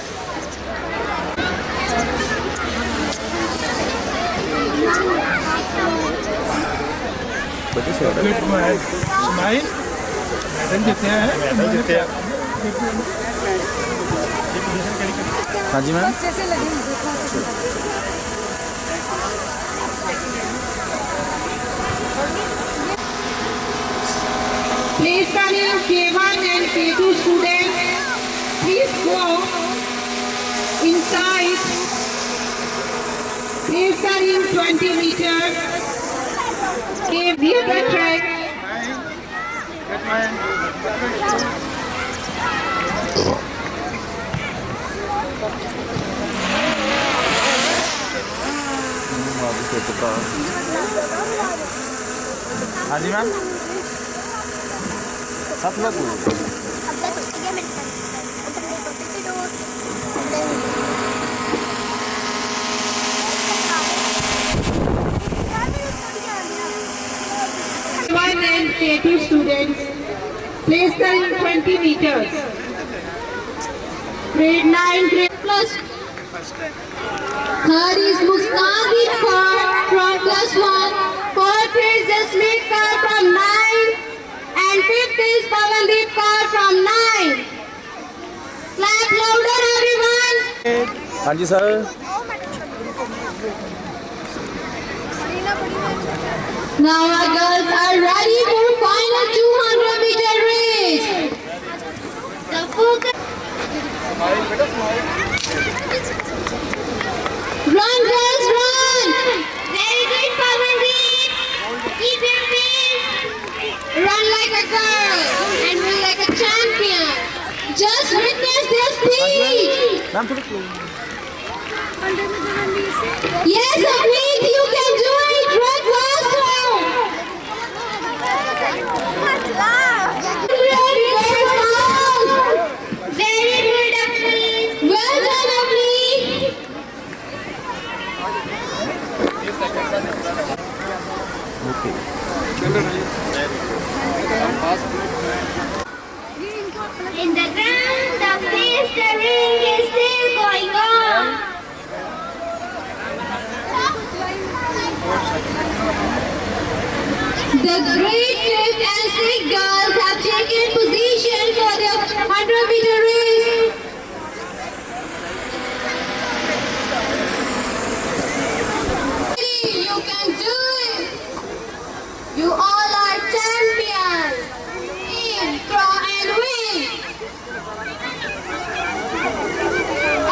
Speaker 9: smile medal जीते हैं medal जीते हैं
Speaker 7: हाँ जी ma'am
Speaker 6: जैसे लगे मुझे
Speaker 8: Please can you K1 and K2 students please go inside. Please can you 20 meters. Give the other track.
Speaker 7: हाँ जी मैम सब लोग
Speaker 8: K1 and K2 students, please stand in 20 meters. Grade 9, grade
Speaker 2: Plus, third is Mustaqi Khan from plus 1. Fourth is Jasmeet Kaur from 9. And fifth is Pavandeep Kaur from 9. Clap louder, everyone.
Speaker 7: हाँ जी sir
Speaker 2: Now our girls are ready for final 200-meter race.
Speaker 4: The focus.
Speaker 2: Run, girls, run!
Speaker 4: Very good, Pavandeep. Keep your pace.
Speaker 2: Run like a girl and win like a champion. Just witness their speed.
Speaker 7: Ma'am थोड़ी close
Speaker 2: Yes, Abneet, you can do it. Run faster.
Speaker 4: Very good, Abneet.
Speaker 2: Well done, Abneet.
Speaker 4: In the ground, the pace, the ring is still going on.
Speaker 2: The great Fifth and Sikh girls have taken position for the 100-meter race. You can do it. You all are champions. Aim, throw and win.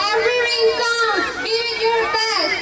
Speaker 2: Every ring counts. Give it your best.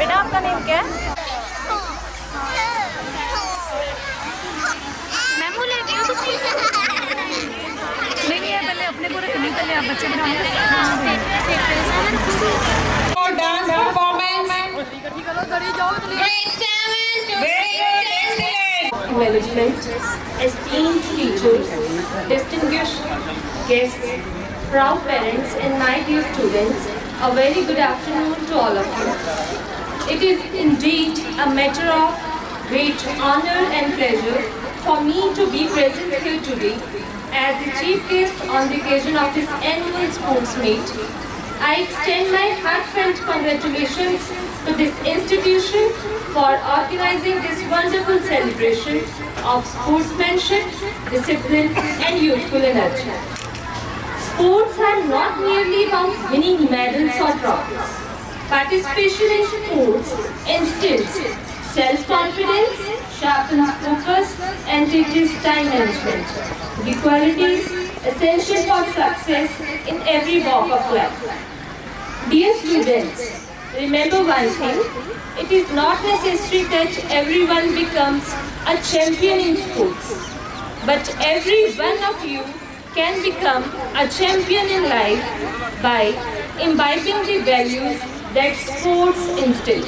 Speaker 6: बेटा आपका name क्या है? मैं बोल रही हूँ नहीं है, पहले अपने को रखनी, पहले आप बच्चे बनाओ।
Speaker 8: Dance performance.
Speaker 10: Management, esteemed teachers, distinguished guests, proud parents and my dear students, a very good afternoon to all of you. It is indeed a matter of great honor and pleasure for me to be present here today as the chief guest on the occasion of this annual sports meet. I extend my heartfelt congratulations to this institution for organizing this wonderful celebration of sportsmanship, discipline and youthful energy. Sports are not merely about winning medals or trophies. Participation in sports instills self-confidence, sharpens focus, and teaches time management. The qualities essential for success in every walk of life. Dear students, remember one thing, it is not necessary that everyone becomes a champion in sports, but every one of you can become a champion in life by imbibing the values that sports instill.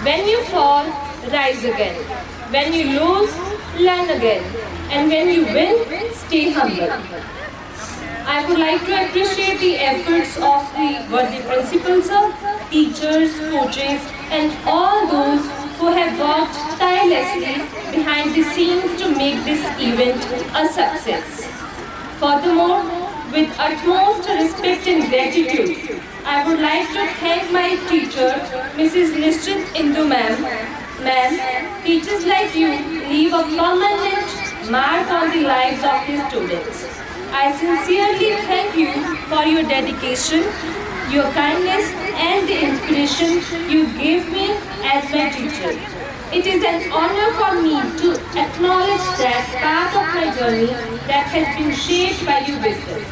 Speaker 10: When you fall, rise again. When you lose, learn again. And when you win, stay humble. I would like to appreciate the efforts of the worthy principals, teachers, coaches, and all those who have worked tirelessly behind the scenes to make this event a success. Furthermore, with utmost respect and gratitude, I would like to thank my teacher, Mrs. Nishchit Indu ma'am. Ma'am, teachers like you leave a permanent mark on the lives of the students. I sincerely thank you for your dedication, your kindness, and the inspiration you gave me as my teacher. It is an honor for me to acknowledge that part of my journey that has been shaped by your wisdom.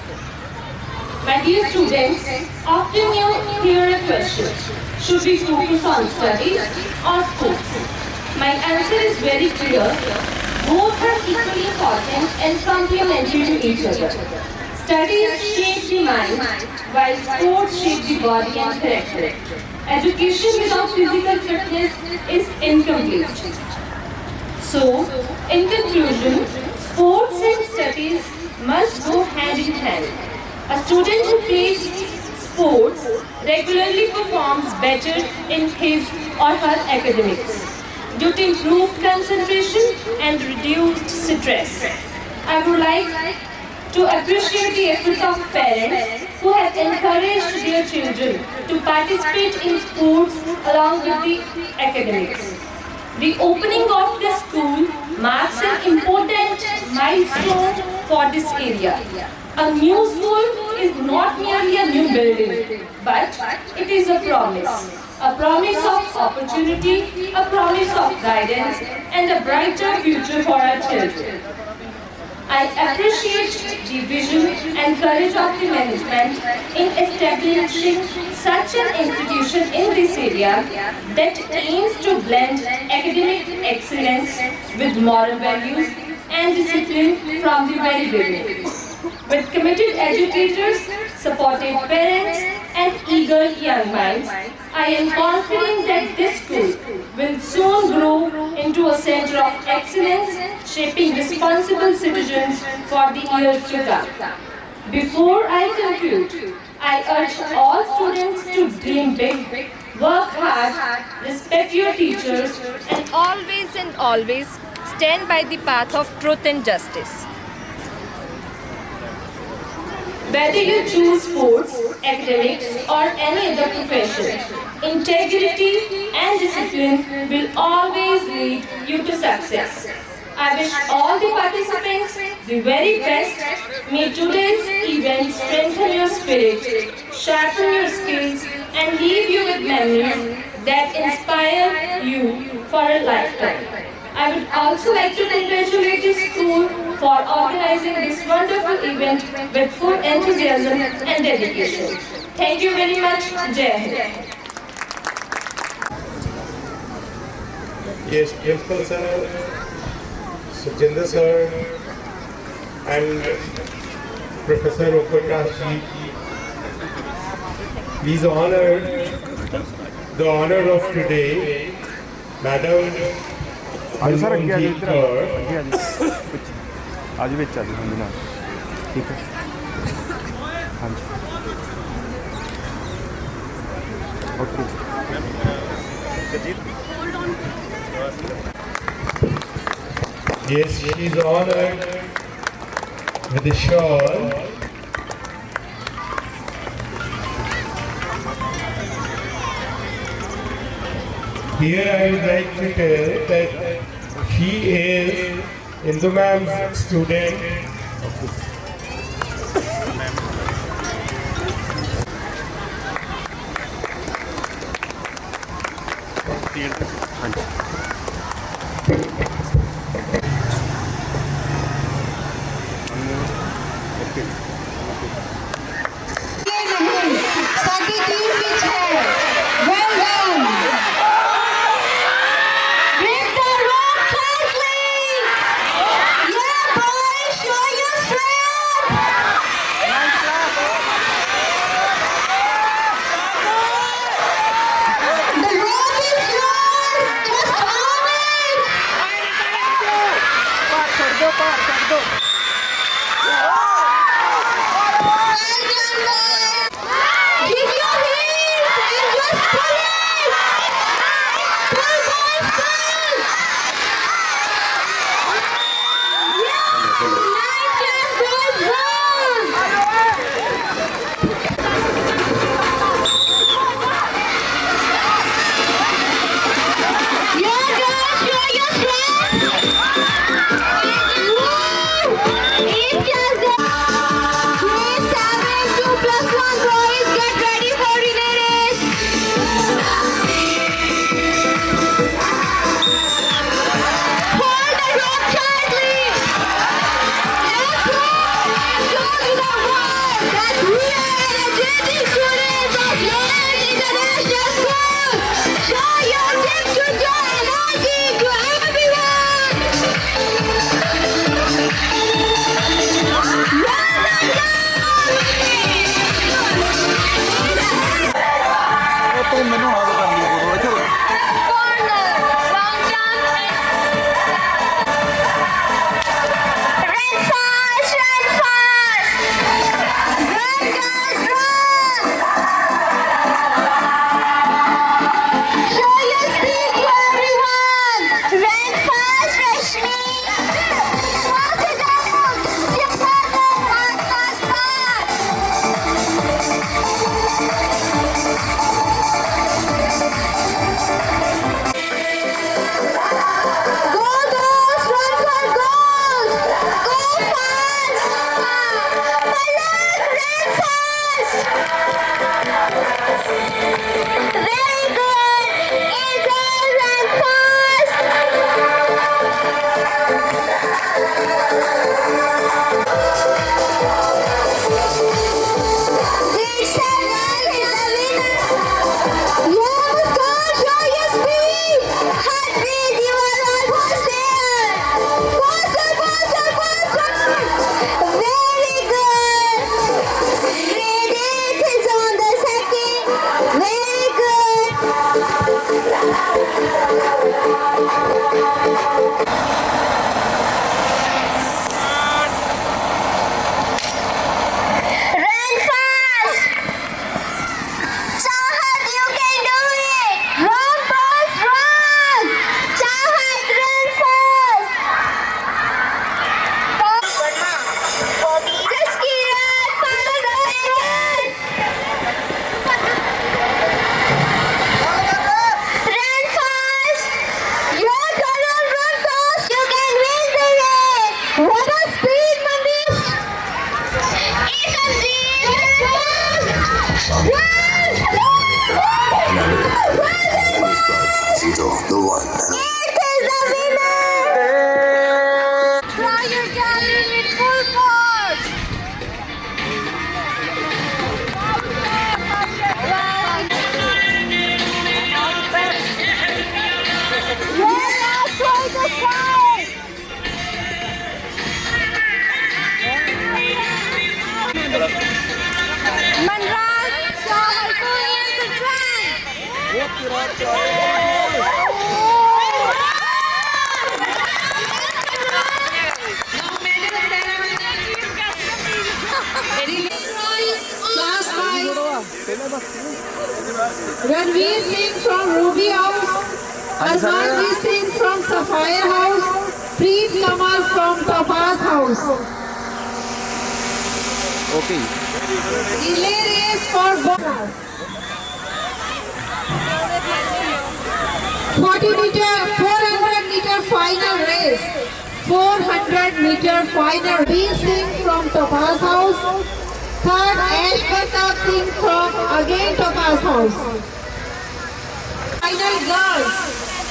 Speaker 10: My dear students, often you hear a question, should we focus on studies or sports? My answer is very clear. Both are equally important and complementary to each other. Studies shape the mind, while sports shape the body and character. Education without physical fitness is incomplete. So, in conclusion, sports and studies must go hand in hand. A student who plays sports regularly performs better in his or her academics due to improved concentration and reduced stress. I would like to appreciate the efforts of parents who have encouraged their children to participate in sports along with the academics. The opening of the school marks an important milestone for this area. A new school is not merely a new building, but it is a promise of opportunity, a promise of guidance, and a brighter future for our children. I appreciate the vision and courage of the management in establishing such an institution in this area that aims to blend academic excellence with moral values and discipline from the very beginning. With committed educators, supportive parents, and eager young minds, I am confident that this school will soon grow into a center of excellence, shaping responsible citizens for the years to come. Before I conclude, I urge all students to dream big, work hard, respect your teachers, and always stand by the path of truth and justice. Whether you choose sports, academics, or any other profession, integrity and discipline will always lead you to success. I wish all the participants the very best. May today's event strengthen your spirit, sharpen your skills, and leave you with memories that inspire you for a lifetime. I would also like to congratulate the school for organizing this wonderful event with full enthusiasm and dedication. Thank you very much. Jai Hind.
Speaker 1: Yes, Principal Sir, Sujinder Sir, and Professor Oprakash Ji, please honor the honor of today, Madam
Speaker 7: sir अगे आ जाओ
Speaker 1: Harmoonjit
Speaker 7: इधर
Speaker 1: Kaur.
Speaker 7: अगे आ जाओ आज बिच आ जाओ ना ठीक है हाँ जी okay
Speaker 1: Yes, she is honored with a shawl. Here I would like to tell that she is Indu ma'am's student.
Speaker 7: हाँ जी
Speaker 4: Speed, Manish!
Speaker 11: The one.
Speaker 3: Try your javelin with full force. Manraj, show Herculean Sitran.
Speaker 8: Class 5. Ranveer Singh from Ruby House. Azmanji Singh from Sapphire House. Preet Kamal from Topaz House.
Speaker 7: Okay.
Speaker 8: Relay race for both. 40 meter, 400 meter final race. 400 meter final. Ranveer Singh from Topaz House. Third, Ash Pratap Singh from again Topaz House. Final girls,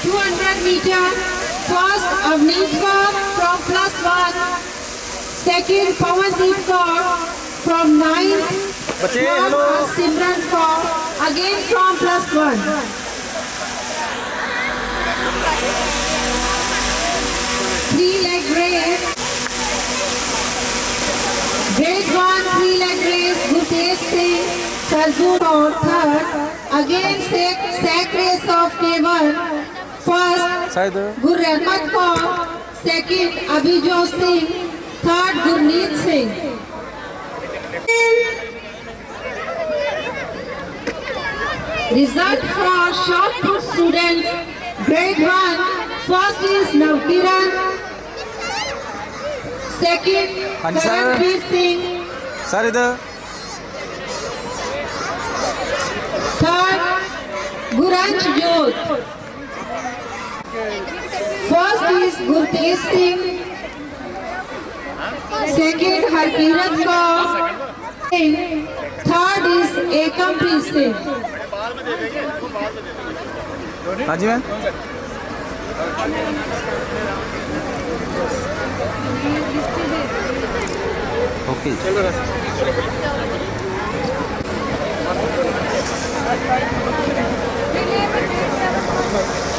Speaker 8: 200 meter. First, Avneet Kaur from +1. Second, Pawandeep Kaur from 9th. Third, Simran Kaur again from +1. Three-leg race. Grade 1 three-leg race, Gutesh Singh, Sarjun or third. Again sack race of K1. First, Gurrahmat Kaur. Second, Abhijot Singh. Third, Gurneet Singh. Result for shot put students. Grade 1. First is Navkiran. Second, Karanpreet Singh.
Speaker 7: Sir, इधर.
Speaker 8: Third, Guranch Jodh. First is Gurtesh Singh. Second, Harkirat Kaur. Third is Ekampreet Singh.
Speaker 7: हाँ जी ma'am. Okay.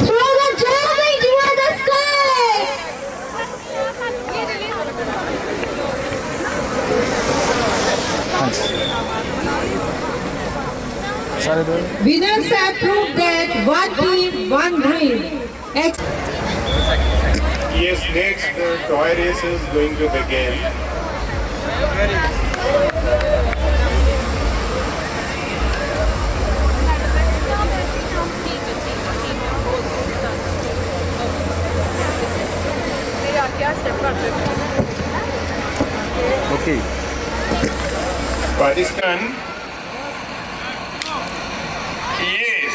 Speaker 4: Throw the javelin toward the sky!
Speaker 7: Sir, इधर.
Speaker 8: Winners have proved that one team, one dream.
Speaker 1: Yes, next the toy race is going to begin.
Speaker 7: Okay.
Speaker 1: Pakistan. Yes.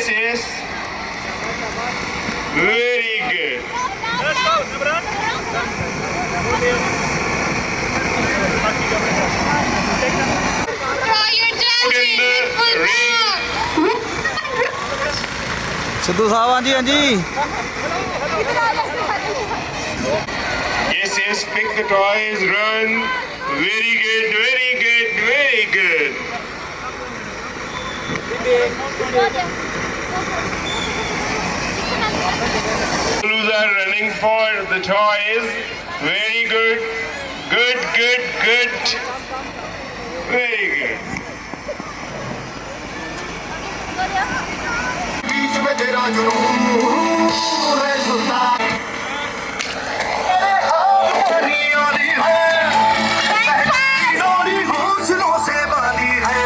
Speaker 1: Yes. Very good.
Speaker 7: Sidhu साहब हाँ जी हाँ जी.
Speaker 1: Yes, pick the toys, run. Very good. Blues are running for the toys. Very good. Good. Very good.
Speaker 11: बीच में तेरा जुनून है सुल्तान हौसलों से बानी है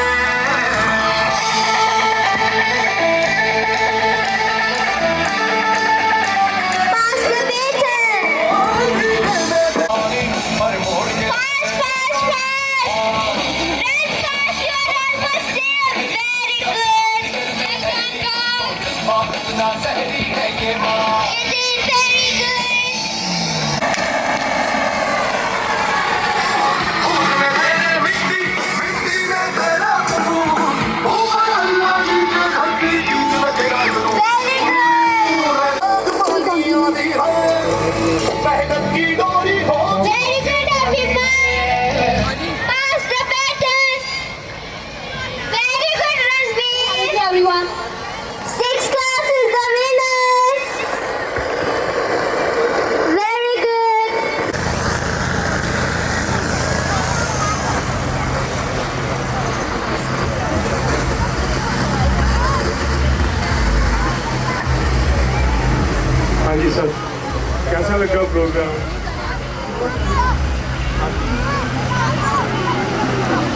Speaker 4: It is
Speaker 11: मेहनत की डोरी हो।
Speaker 4: Very good, everyone. Pass the baton. Very good, Ranveer.
Speaker 2: Everyone.
Speaker 4: 6th class is the winner. Very good.
Speaker 1: हाँ जी सर, कैसा लगा प्रोग्राम?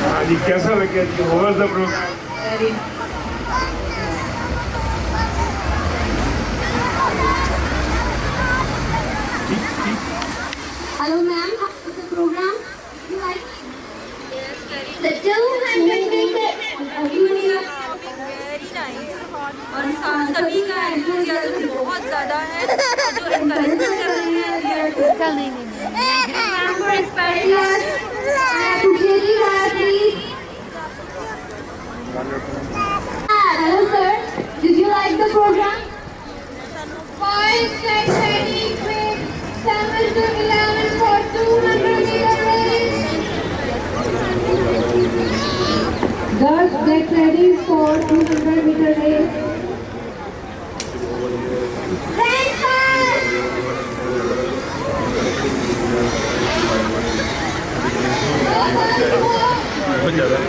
Speaker 1: हाँ जी, कैसा लगा जी? How was the program?
Speaker 2: Hello, ma'am. How was the program? You like
Speaker 4: The 200 meter.
Speaker 3: और सभी का एंथुसियाज्म बहुत ज़्यादा है, जो एनकरेजमेंट कर रहे हैं।
Speaker 4: For inspiring us. Appreciating us, please. Hello, sir. Did you like the program? Boys get ready with 7 to 11 for 200 meter race.
Speaker 8: Girls, get ready for 200 meter race.
Speaker 4: Red pass. Very good, red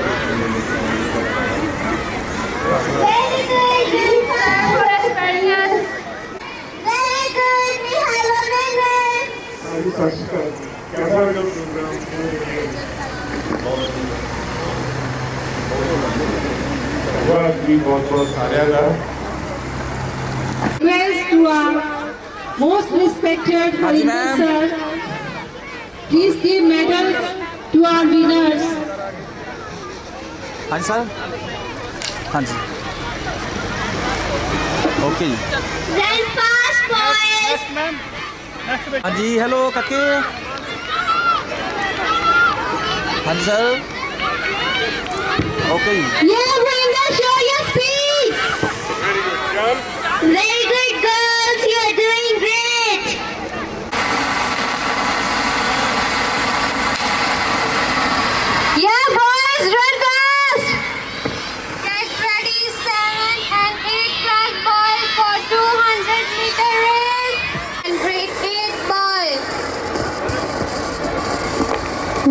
Speaker 4: pass. For inspiring us. Very good, we have a winner.
Speaker 1: हाँ जी, sir, कैसा लगा programme? बहुत बहुत सारा
Speaker 8: Request to our most respected Harinam sir. Please give medal to our winners.
Speaker 7: हाँ जी sir, हाँ जी, ओके जी।
Speaker 4: Red pass, boys.
Speaker 7: हाँ जी, हेलो काके। हाँ जी sir, okay ji.
Speaker 4: Yeah, Brenda, show your speed. Very good, girls. You are doing great. Yeah, boys, run fast. Get ready, 7 and 8 class boys for 200 meter race. And grade 8 boys.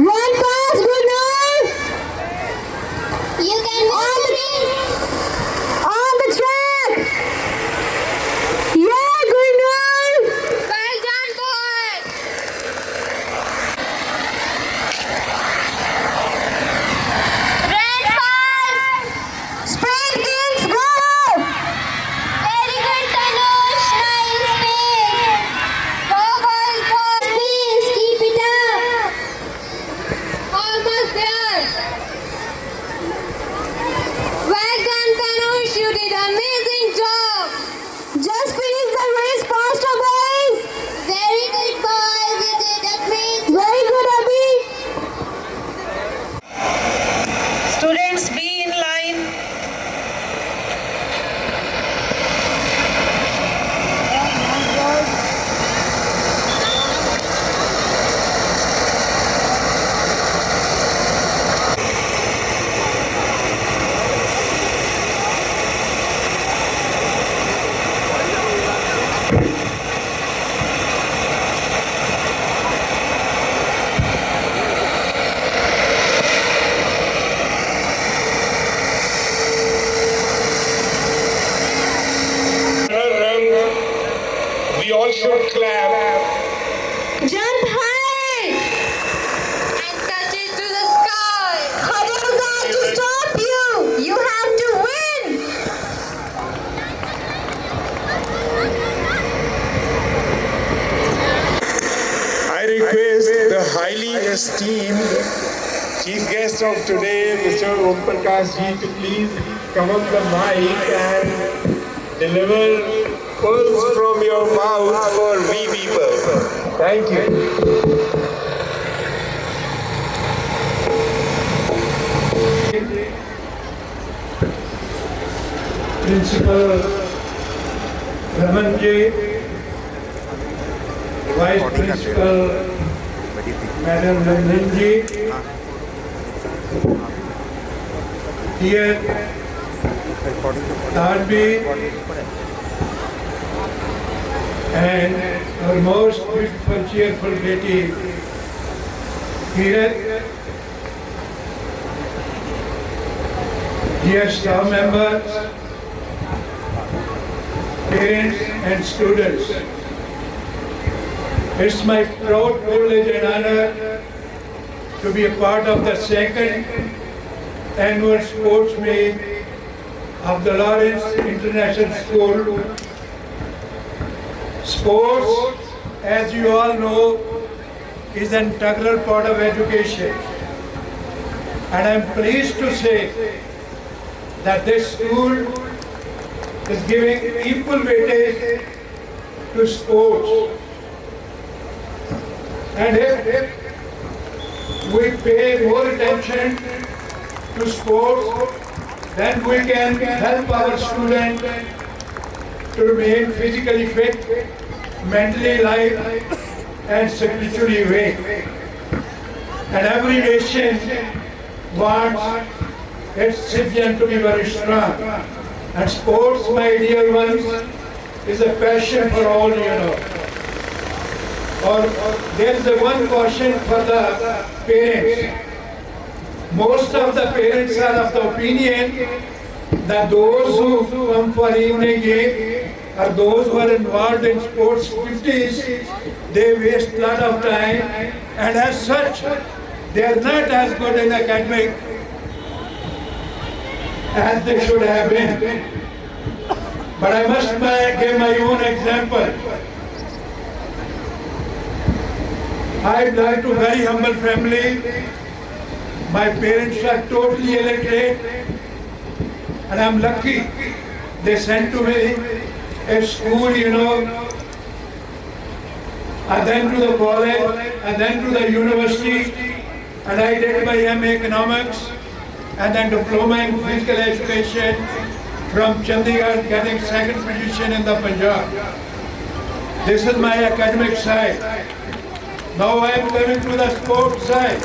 Speaker 4: Run fast, Gunnar. You can on the track. Yeah, Gunnar. Well done, boys. Red pass. Sprint kings, go. Very good, Tanush. Nice pace. Go, boys, go. Please keep it up. Almost there. Well done, Tanush. You did amazing job. Just finish the race faster, boys. Very good, boys. You did a great job. Very good, Abhi.
Speaker 8: Students, be in line.
Speaker 1: We all should clap.
Speaker 4: Jump high and touch it to the sky. Others are to stop you. You have to win.
Speaker 1: I request the highly esteemed chief guest of today, Mr. Om Prakash ji, to please come up the mic and deliver pearls from your mouth for we people. Thank you. Principal Raman ji, Vice Principal Madam Ranjanji, dear Tadbi, and our most beautiful, cheerful Betty, Kirat, dear staff members, parents and students. It's my proud privilege and honor to be a part of the second annual sports meet of the Lawrence International School. Sports, as you all know, is an integral part of education. And I'm pleased to say that this school is giving equal weightage to sports. And if we pay more attention to sports, then we can help our students to remain physically fit, mentally alive, and spiritually awake. And every nation wants its citizen to be very strong. And sports, my dear ones, is a passion for all, you know. Or there is a one caution for the parents. Most of the parents are of the opinion that those who come for evening game or those who are involved in sports activities, they waste a lot of time, and as such, they are not as good in academic as they should have been. But I must give my own example. I belong to a very humble family. My parents are totally illiterate, and I'm lucky. They sent to me a school, you know, and then to the college, and then to the university, and I did my MA Economics, and then diploma in physical education from Chandigarh, getting second position in the Punjab. This is my academic side. Now I am coming to the sports side.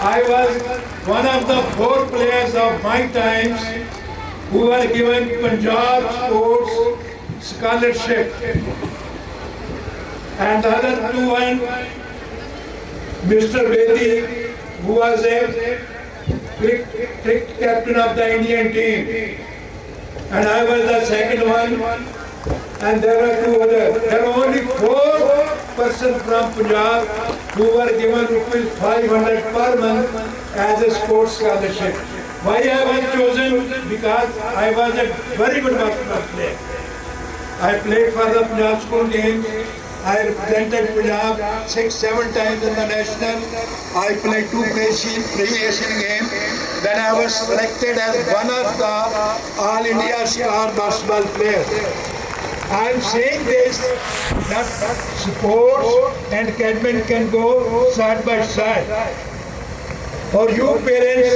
Speaker 1: I was one of the 4 players of my times who were given Punjab Sports Scholarship. And the other 2 one, Mr. Bedi, who was a cricket captain of the Indian team. And I was the second one. And there were 2 others. There were only 4 persons from Punjab who were given ₹500 per month as a sports scholarship. Why I was chosen? Because I was a very good basketball player. I played for the Punjab school games. I represented Punjab 6-7 times in the national. I played 2 pre-Asian games. Then I was selected as one of the All India star basketball players. I am saying this that sports and academic can go side by side. Or you parents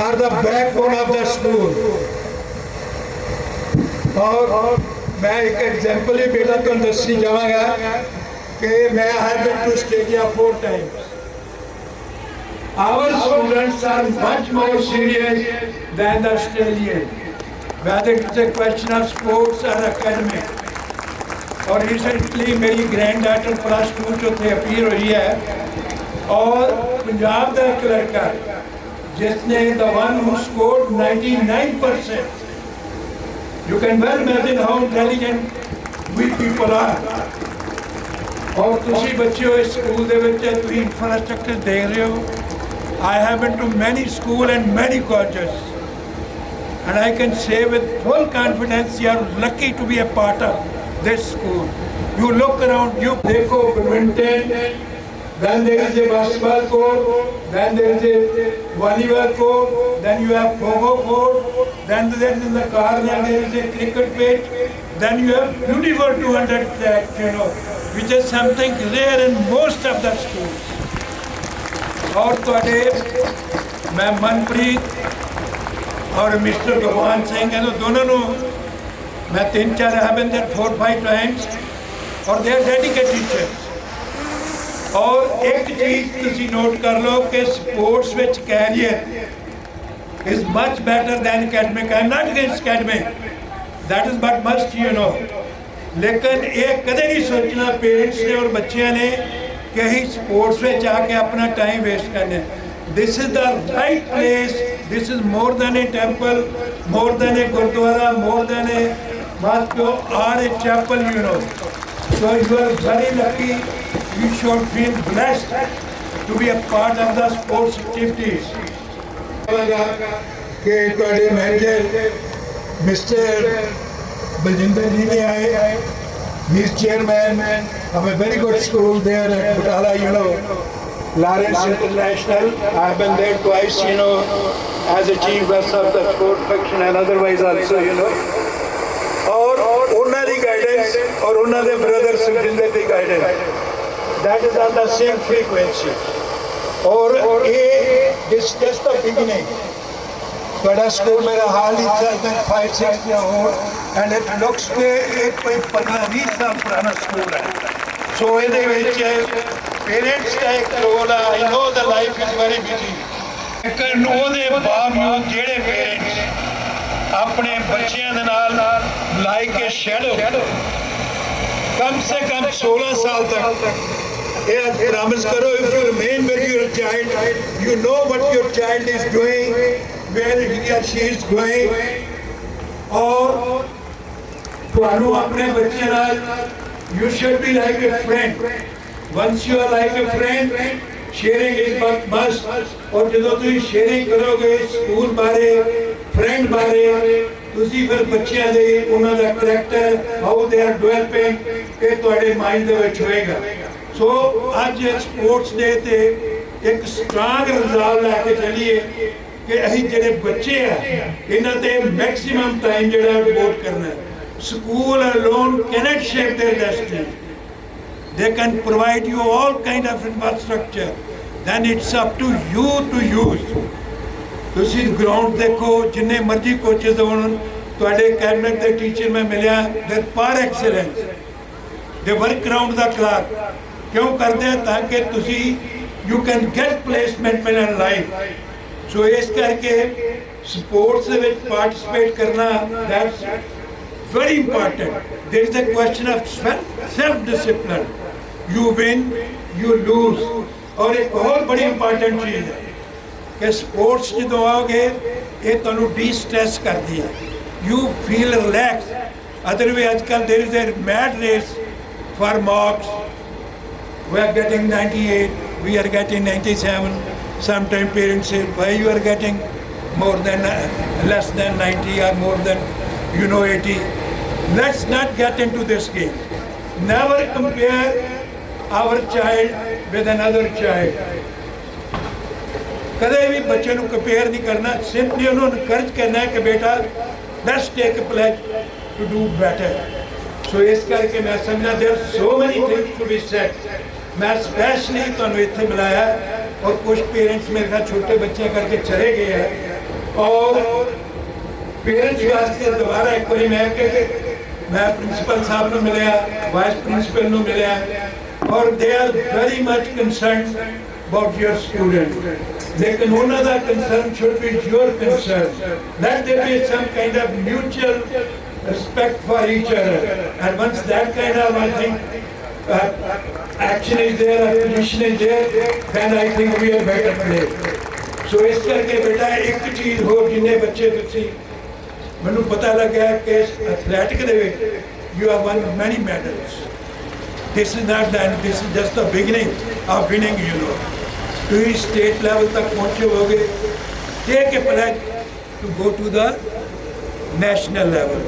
Speaker 1: are the backbone of the school. और मैं एक example ही बेटा को दसी जाऊंगा कि मैं have been to Australia 4 times. Our students are much more serious than the Australians, whether it's a question of sports or academic. और रिसेंटली मेरी ग्रैंड डॉटर +2 चौथे अपीयर हुई है, और पंजाब का एक लड़का जिसने the one who scored 99%. You can well imagine how intelligent we people are. और तुसी बच्चे हो स्कूल दे विच तुसी इंफ्रास्ट्रक्चर देख रहे हो. I have been to many schools and many colleges, and I can say with full confidence you are lucky to be a part of this school. You look around, you देखो badminton, then there is a basketball court, then there is a volleyball court, then you have kho-kho court, then there is in the corner there is a cricket pitch, then you have beautiful 200 track, you know, which is something rare in most of the schools. और तोड़े मैं मनप्रीत और mister भगवान सिंह हैं, तो दोनों no मैं 3-4 have been there 4-5 times,
Speaker 9: और दे आर डेडिकेटेड टीचर्स। और एक चीज़ तुसी नोट कर लो कि sports which career is much better than academic. I am not against academic, that is but must you know. लेकिन ये कदे नहीं सोचना पेरेंट्स ने और बच्चों ने कि अं स्पोर्ट्स में आके अपना टाइम वेस्ट करना। This is the right place, this is more than a temple, more than a gurdwara, more than a mosque or a chapel, you know. So you are very lucky, you should feel blessed to be a part of the sports activities.
Speaker 12: कि ਤੁਹਾਡੇ manager mister Baljinder जी ने आए, he is chairman of a very good school there at Batala, you know, Lawrence International. I have been there twice, you know, as a chief guest of the sport section and otherwise also, you know. और ਉਹਨਾਂ ਦੀ guidance और ਉਹਨਾਂ ਦੇ brother Sukhjinder the guidance, that is on the same frequency. और ये is just the beginning. बड़ा school मेरा हाल ही था 5-6 years old and it looks के एक कोई 15-20 साल पुराना स्कूल है। So ਇਹਦੇ ਵਿੱਚ पेरेंट्स का एक रोल है। I know the life is very busy, लेकिन ਉਹਦੇ ਬਾਵਜੂਦ ਜਿਹੜੇ पेरेंट्स अपने बच्चों के नाल लाई के शेडो कम से कम 16 साल तक ये प्रॉमिस करो, if you remain with your child, you know what your child is doing, where he or she is going, और तुहानू अपने बच्चे नाल you should be like a friend. Once you are like a friend, sharing is must. और जदों तुसीं sharing करोगे school बारे, फ्रेंड बारे, तुसी फिर बच्चों दे उन्हां दा character, how they are developing, ये तुहाडे माइंड दे विच होएगा। सो अज स्पोर्ट्स डे ते एक स्ट्रांग रिजॉल्व लैके चलिए कि असीं जिहड़े बच्चे आ इन्हां ते मैक्सिमम टाइम जिहड़ा डिवोट करना है। School alone cannot shape their destiny, they can provide you all kind of infrastructure, then it's up to you to use. ਤੁਸੀਂ ग्राउंड देखो, जिन्ने मर्जी कोचेज होण, ਤੁਹਾਡੇ कैबिनेट के टीचर मैं मिलिया, they par excellence, they work around the clock. क्यों करते हैं? ताकि तुसी you can get placement in life. So इस करके स्पोर्ट्स दे विच पार्टिसिपेट करना, that's very important. There is a question of self discipline, you win you lose. और एक बहुत बड़ी इंपॉर्टेंट चीज़ है कि स्पोर्ट्स जो आओगे ये तुहानू डी स्ट्रैस करती है, यू फील रिलैक्स। अदरवाइज आजकल there is a mad race for marks, we are getting 98, we are getting 97, sometime parents से why you are getting more than less than 90 or more than 80. Let's not get into this game. Never compare our child with another child. कदे भी बच्चे को compare नहीं करना, simply उन्होंने encourage करना है कि बेटा let's take a pledge to do better. So इस करके मैं समझा there are so many things to be said. मैं स्पेशली तुहानू इत्थे बुलाया और कुछ पेरेंट्स मेरे साथ छोटे बच्चे करके चले गए हैं और पेरेंट्स वास्ते दोबारा एक बार मैं प्रिंसिपल साहब को मिलिया, वाइस प्रिंसिपल को मिलिया और they are very much concern about your student. लेकिन उन्होंने दा concern should be your concern, let there be some kind of mutual respect for each other, and once that kind of action is there, position is there, then I think we are better placed. So इस करके बेटा एक चीज़ हो, जिन्हें बच्चे तुसी मैनू पता लगा कि athletic they which you have won many medals. This is not the end, this is just the beginning of winning, you know. तुसी स्टेट लेवल तक पहुँचे होगे, take a pledge to go to the national level.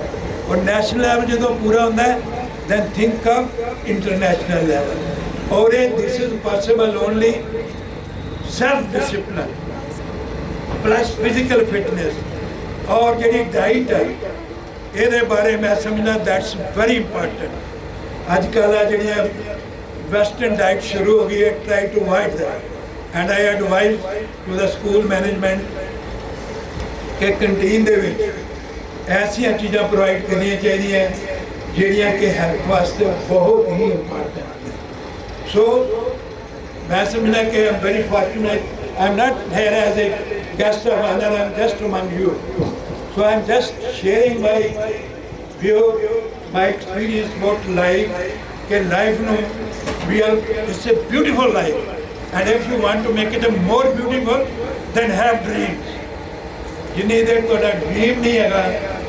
Speaker 12: और national level जो पूरा होता है, then think of international level. और this is possible only self discipline plus physical fitness. और जी डाइट है ये बारे में समझना, दैट्स वेरी इंपॉर्टेंट। आजकल जी वेस्टर्न डाइट शुरू हो गई है, try to avoid that and I advise to the school management के कैंटीन दे विच ऐसिया चीज़ां प्रोवाइड करनी चाहिए
Speaker 9: ਜਿਹੜੀਆਂ ਕਿ ਹੈਲਥ ਵਾਸਤੇ ਬਹੁਤ ਹੀ ਇੰਪੋਰਟੈਂਟ। ਸੋ मैं समझना कि I am very fortunate, I am not here as a guest of honor, I am just among you. So I am just sharing my view, my experience about life, कि life no, it's a beautiful life, and if you want to make it a more beautiful, then have dreams. जिन्नी देर ਤੁਹਾਡਾ dream नहीं ਹੈਗਾ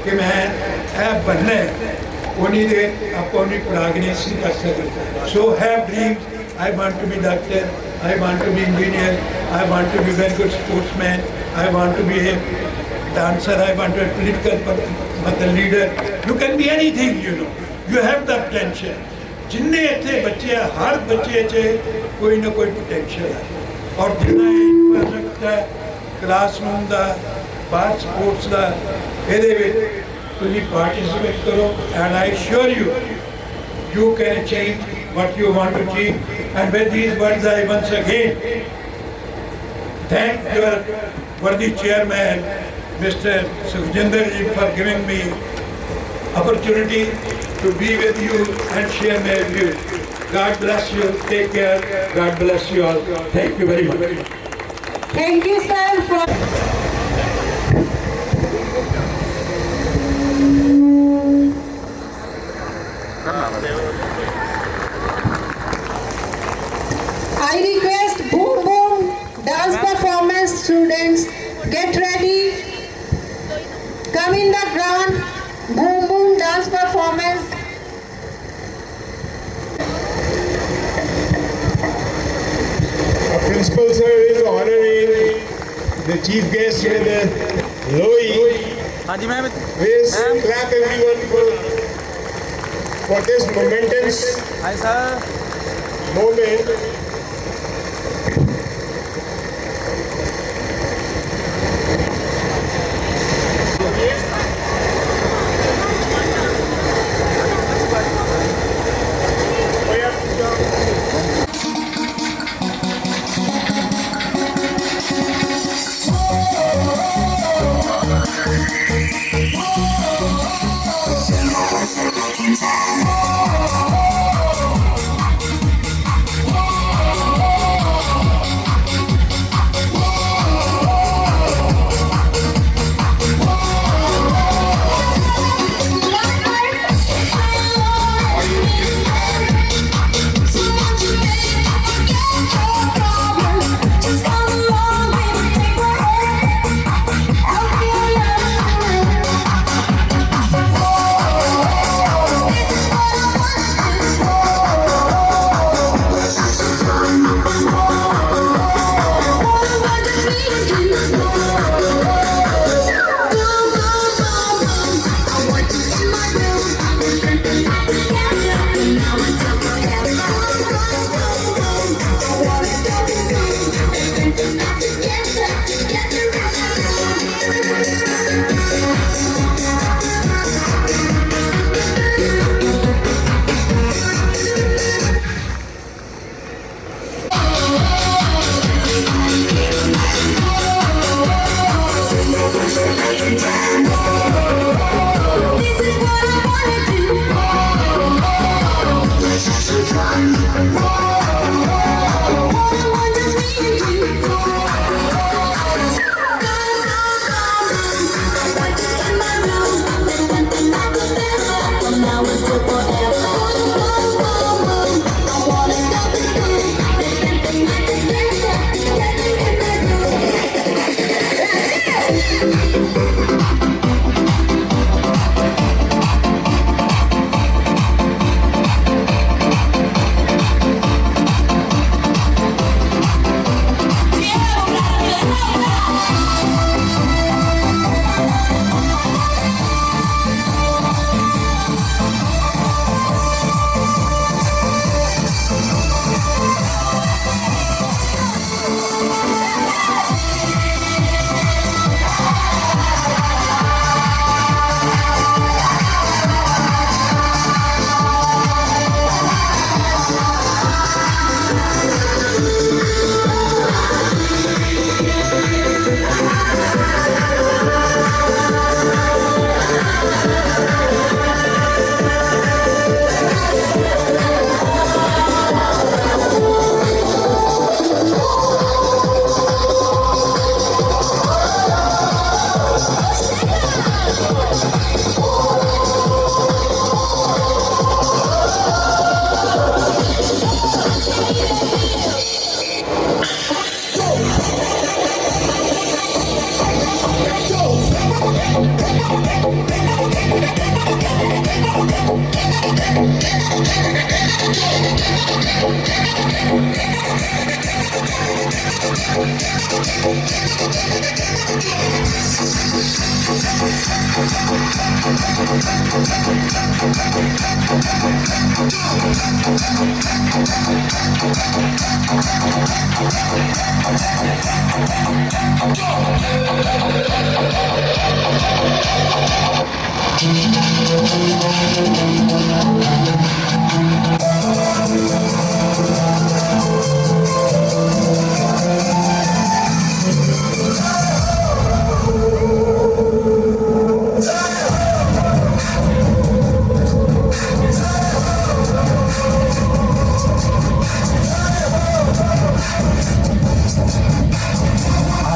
Speaker 9: कि मैं ਇਹ बनना है, उन्नी देर आप अपनी progress नहीं कर सकते. So have dreams. I want to be doctor, I want to be engineer, I want to be very good sportsman, I want to be a dancer, I want to be a political leader. You can be anything, you know. You have the potential. जिन्ने इतने बच्चे हैं, हर बच्चे चे कोई ना कोई potential है, और जिन्ना इंफ्रास्ट्रक्चर है, क्लासरूम का, बाहर स्पोर्ट्स का, ये तुम पार्टिसिपेट करो, and I assure you, you can achieve what you want to achieve. And with these words, I once again thank your worthy chairman, Mr. Sukhjinder ji, for giving me opportunity to be with you and share my views. God bless you. Take care. God bless you all. Thank you very much.
Speaker 8: Thank you, sir, for I request boom boom dance performance students, get ready, come in the ground, boom boom dance performance.
Speaker 1: Our principal sir is honoring the chief guest with a Lohi. Please clap everyone for this momentous moment.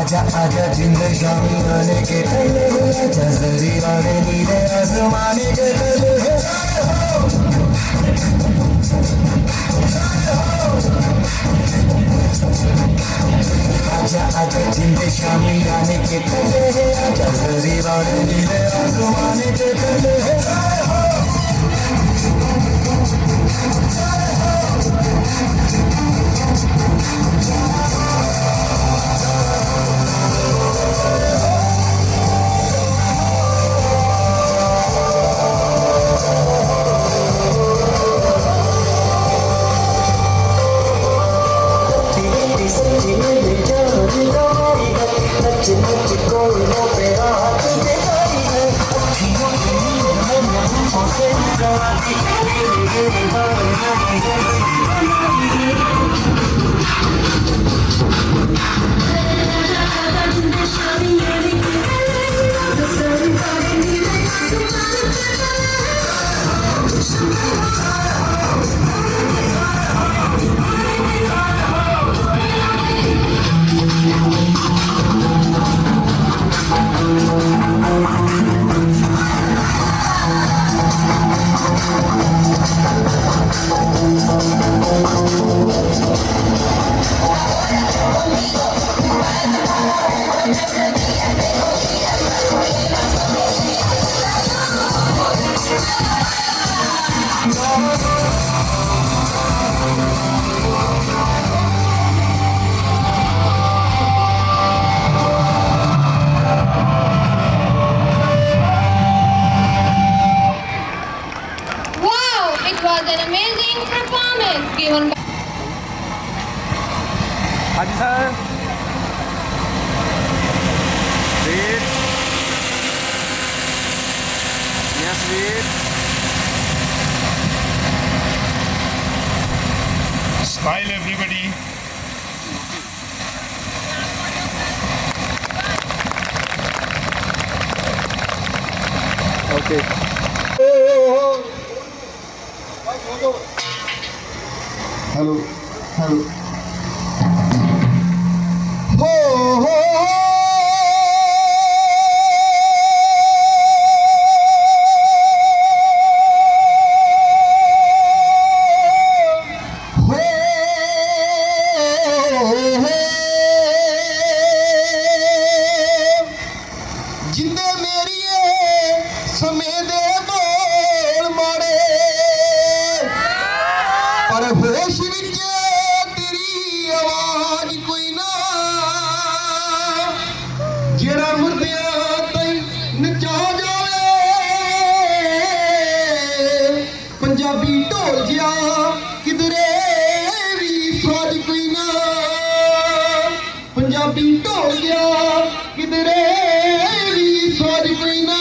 Speaker 11: आजा आजा जिंद शामी आने के तले आजा जरी वाले नीले आसमाने के तले आजा आजा जिंद शामी आने के तले आजा जरी वाले नीले आसमाने के तले
Speaker 2: Wow, it was an amazing performance given by
Speaker 7: हाँ जी sir wait yes wait
Speaker 1: Smile, everybody.
Speaker 7: Okay
Speaker 11: hello hello हो हो जिंदे मेरिए समय दे बोल मारे पर होश विच तेरी आवाज कोई ना जेड़ा मुर्दियां तई नचा जावे पंजाबी ढोल जिया किधरे भी साज कोई ना पंजाबी ढोल जिया किधरे भी साज कोई ना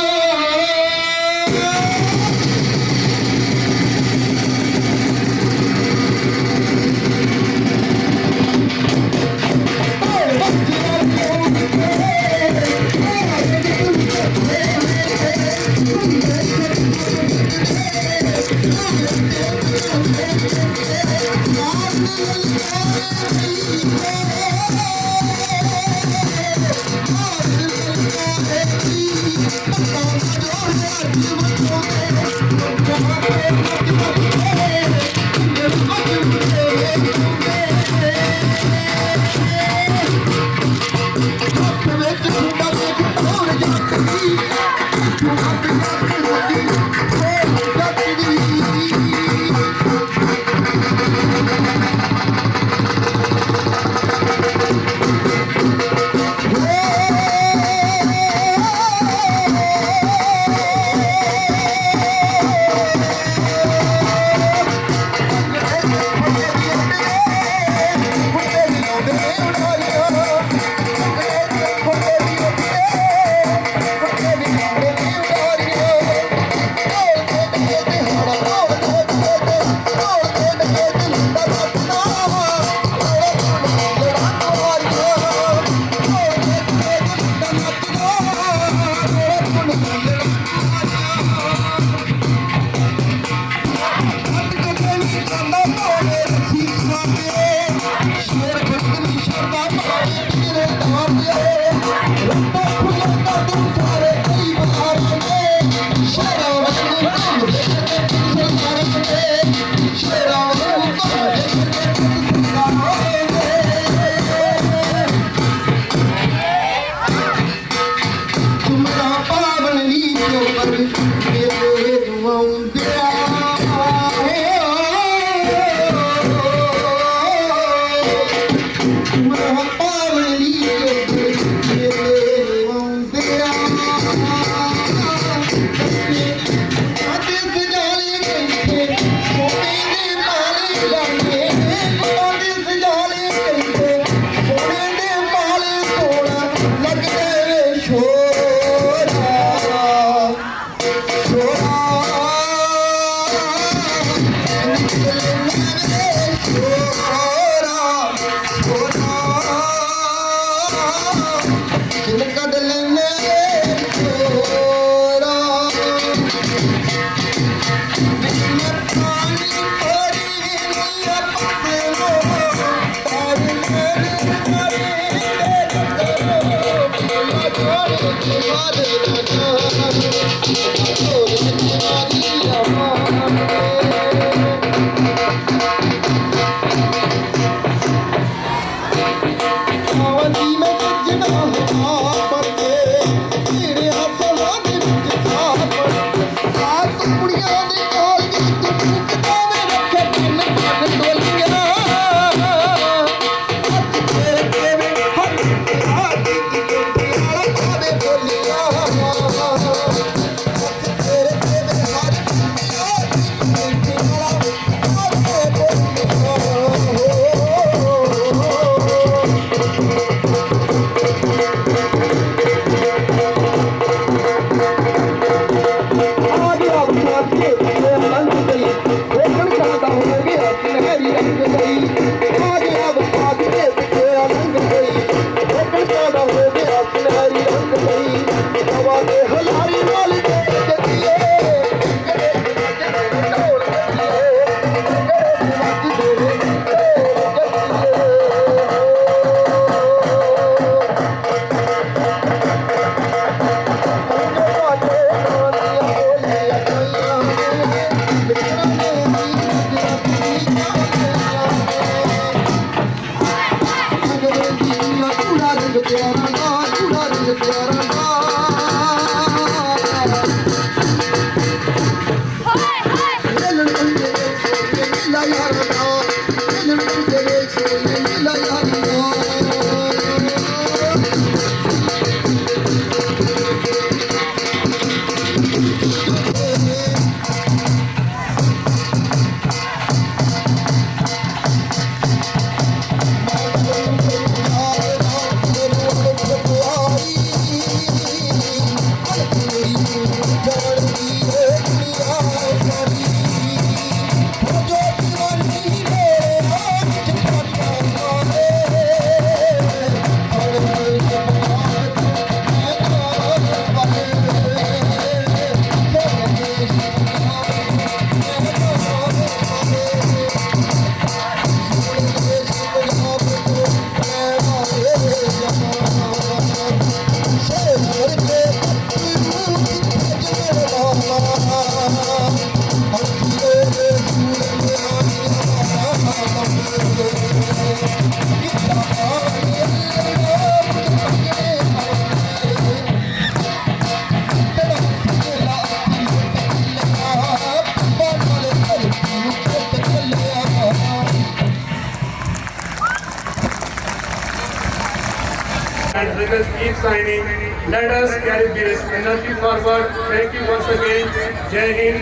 Speaker 1: And let us keep signing. Let us carry this energy forward. Thank you once again. Jai Hind,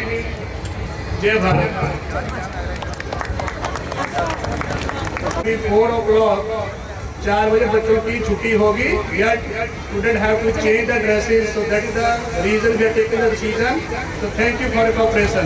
Speaker 1: Jai Bharat. 4 o'clock, 4 बजे बच्चों की छुट्टी होगी. Yet students have to change the dresses, so that is the reason we are taking the decision. So thank you for your cooperation.